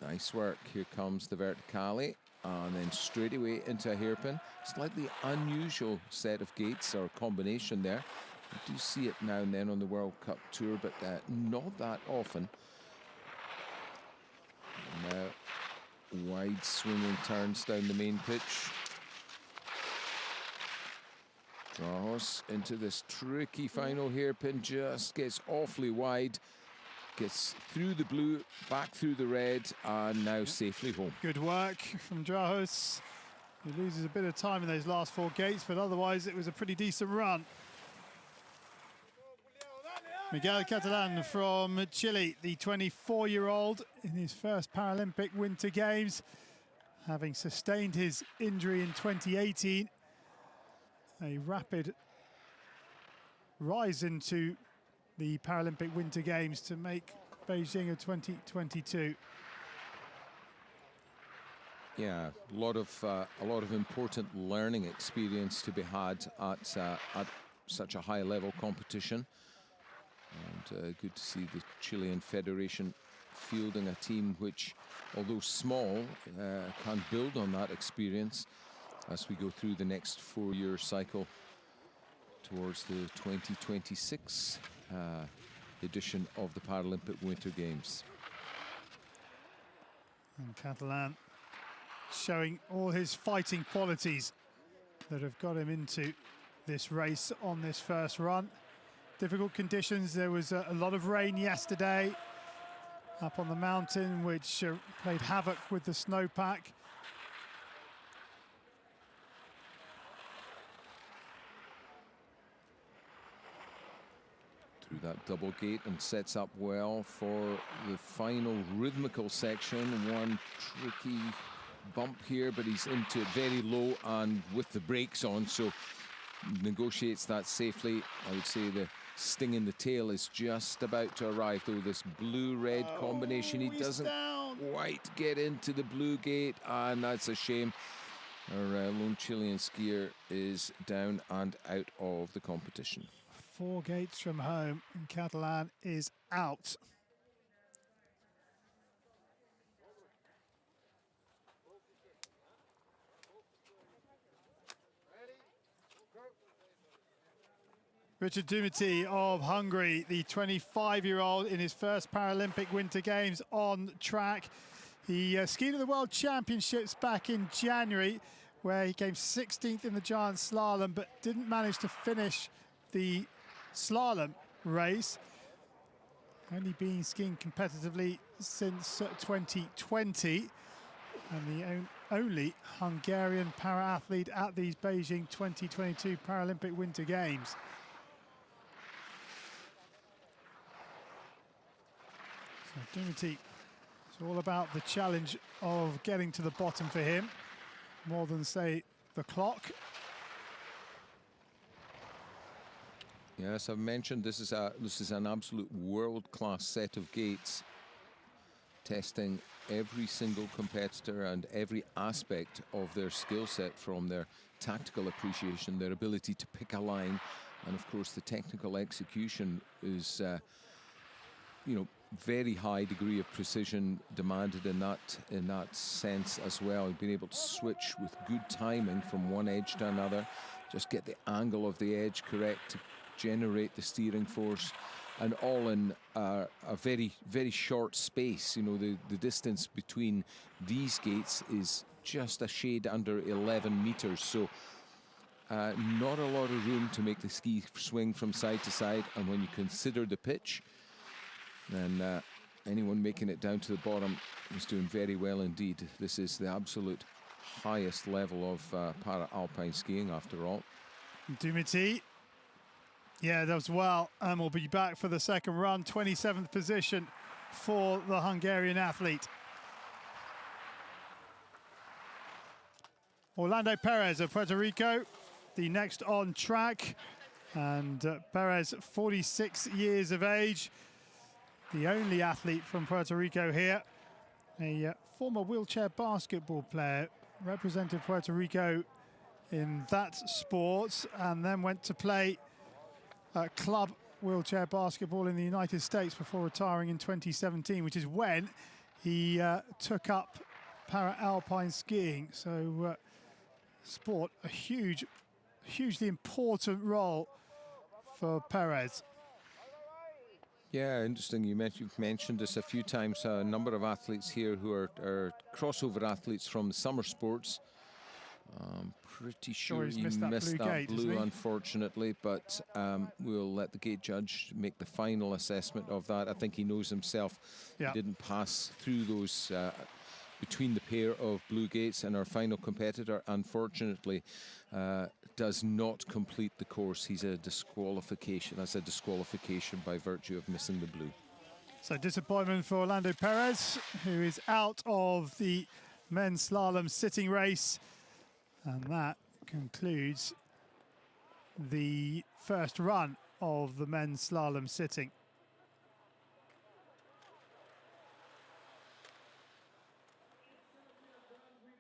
Nice work. Here comes the verticale, and then straight away into a hairpin. Slightly unusual set of gates or combination there. We do see it now and then on the World Cup Tour, but not that often. Now, wide swinging turns down the main pitch. Drahos into this tricky final hairpin, just gets awfully wide, gets through the blue, back through the red, and now safely home. Good work from Drahos. He loses a bit of time in those last 4 gates, but otherwise it was a pretty decent run. Miguel Catalan from Chile, the 24-year-old in his first Paralympic Winter Games, having sustained his injury in 2018. A rapid rise into the Paralympic Winter Games to make Beijing of 2022. Yeah, a lot of important learning experience to be had at such a high-level competition. And good to see the Chilean Federation fielding a team which, although small, can build on that experience as we go through the next 4-year cycle towards the 2026 edition of the Paralympic Winter Games. And Catalan showing all his fighting qualities that have got him into this race on this first run. Difficult conditions. There was a lot of rain yesterday up on the mountain, which played havoc with the snowpack. Through that double gate and sets up well for the final rhythmical section. One tricky bump here, but he's into it very low and with the brakes on, so negotiates that safely. I would say the sting in the tail is just about to arrive, though. This blue-red combination, he doesn't quite get into the blue gate, and that's a shame. Our lone Chilean skier is down and out of the competition. 4 gates from home, and Catalan is out. Richard Dumity of Hungary, the 25-year-old in his first Paralympic Winter Games on track. He skied at the World Championships back in January, where he came 16th in the giant slalom, but didn't manage to finish the slalom race. Only been skiing competitively since 2020, and the only Hungarian para-athlete at these Beijing 2022 Paralympic Winter Games. So Dumity, it's all about the challenge of getting to the bottom for him, more than, say, the clock. Yes, I've mentioned this is an absolute world-class set of gates, testing every single competitor and every aspect of their skill set, from their tactical appreciation, their ability to pick a line, and of course the technical execution is, you know, very high degree of precision demanded in that sense as well. Being able to switch with good timing from one edge to another, just get the angle of the edge correct to generate the steering force, and all in a very, very short space. You know, the distance between these gates is just a shade under 11 meters, so not a lot of room to make the ski swing from side to side. And when you consider the pitch, then anyone making it down to the bottom is doing very well indeed. This is the absolute highest level of para-alpine skiing, after all. Dumity, yeah, does well, and will be back for the second run. 27th position for the Hungarian athlete. Orlando Perez of Puerto Rico, the next on track. And Perez, 46 years of age, the only athlete from Puerto Rico here. A former wheelchair basketball player, represented Puerto Rico in that sport, and then went to play club wheelchair basketball in the United States before retiring in 2017, which is when he took up para-alpine skiing. So sport, a hugely important role for Perez. Yeah, interesting. You've mentioned this a few times. A number of athletes here who are crossover athletes from the summer sports. Pretty sure he missed that blue, unfortunately, but we'll let the gate judge make the final assessment of that. I think he knows himself. Yeah. He didn't pass through those between the pair of blue gates, and our final competitor, unfortunately, does not complete the course. He's a disqualification. That's a disqualification by virtue of missing the blue. So disappointment for Orlando Perez, who is out of the men's slalom sitting race. And that concludes the first run of the men's slalom sitting.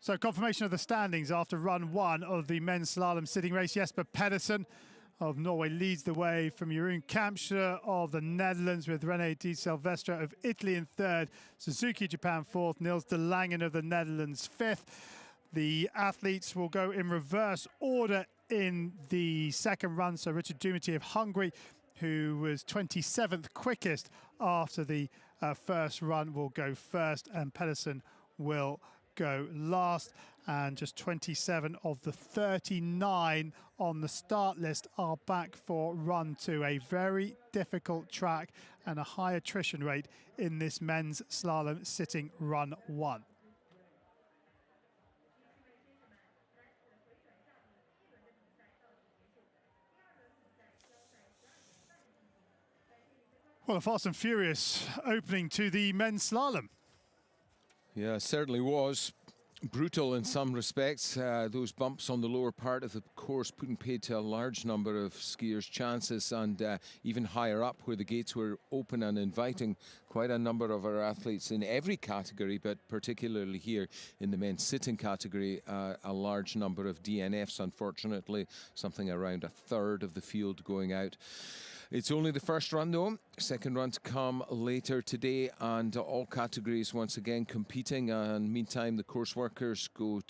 So confirmation of the standings after run one of the men's slalom sitting race. Jesper Pedersen of Norway leads the way from Jeroen Kampschner of the Netherlands, with René de Silvestre of Italy in third, Suzuki Japan fourth, Niels de Langen of the Netherlands fifth. The athletes will go in reverse order in the second run. So Richard Dumity of Hungary, who was 27th quickest after the first run, will go first, and Pedersen will go last. And just 27 of the 39 on the start list are back for run two. A very difficult track and a high attrition rate in this men's slalom sitting run one. Well, a fast and furious opening to the men's slalom. Yeah, it certainly was. Brutal in some respects. Those bumps on the lower part of the course putting paid to a large number of skiers' chances, and even higher up where the gates were open and inviting quite a number of our athletes in every category, but particularly here in the men's sitting category, a large number of DNFs, unfortunately, something around a third of the field going out. It's only the first run though, second run to come later today, and all categories once again competing. And meantime, the course workers go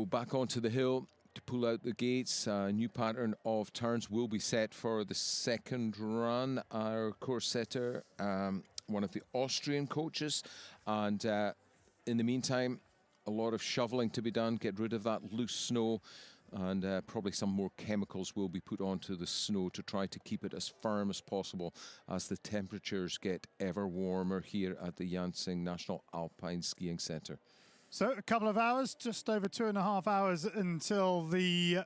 back onto the hill, to pull out the gates. A new pattern of turns will be set for the second run. Our course setter, one of the Austrian coaches, and in the meantime, a lot of shoveling to be done, get rid of that loose snow, and probably some more chemicals will be put onto the snow to try to keep it as firm as possible as the temperatures get ever warmer here at the Jensen National Alpine Skiing Centre. So a couple of hours, just over 2.5 hours until the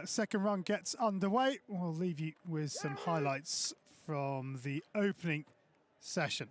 second run gets underway. We'll leave you with some highlights from the opening session.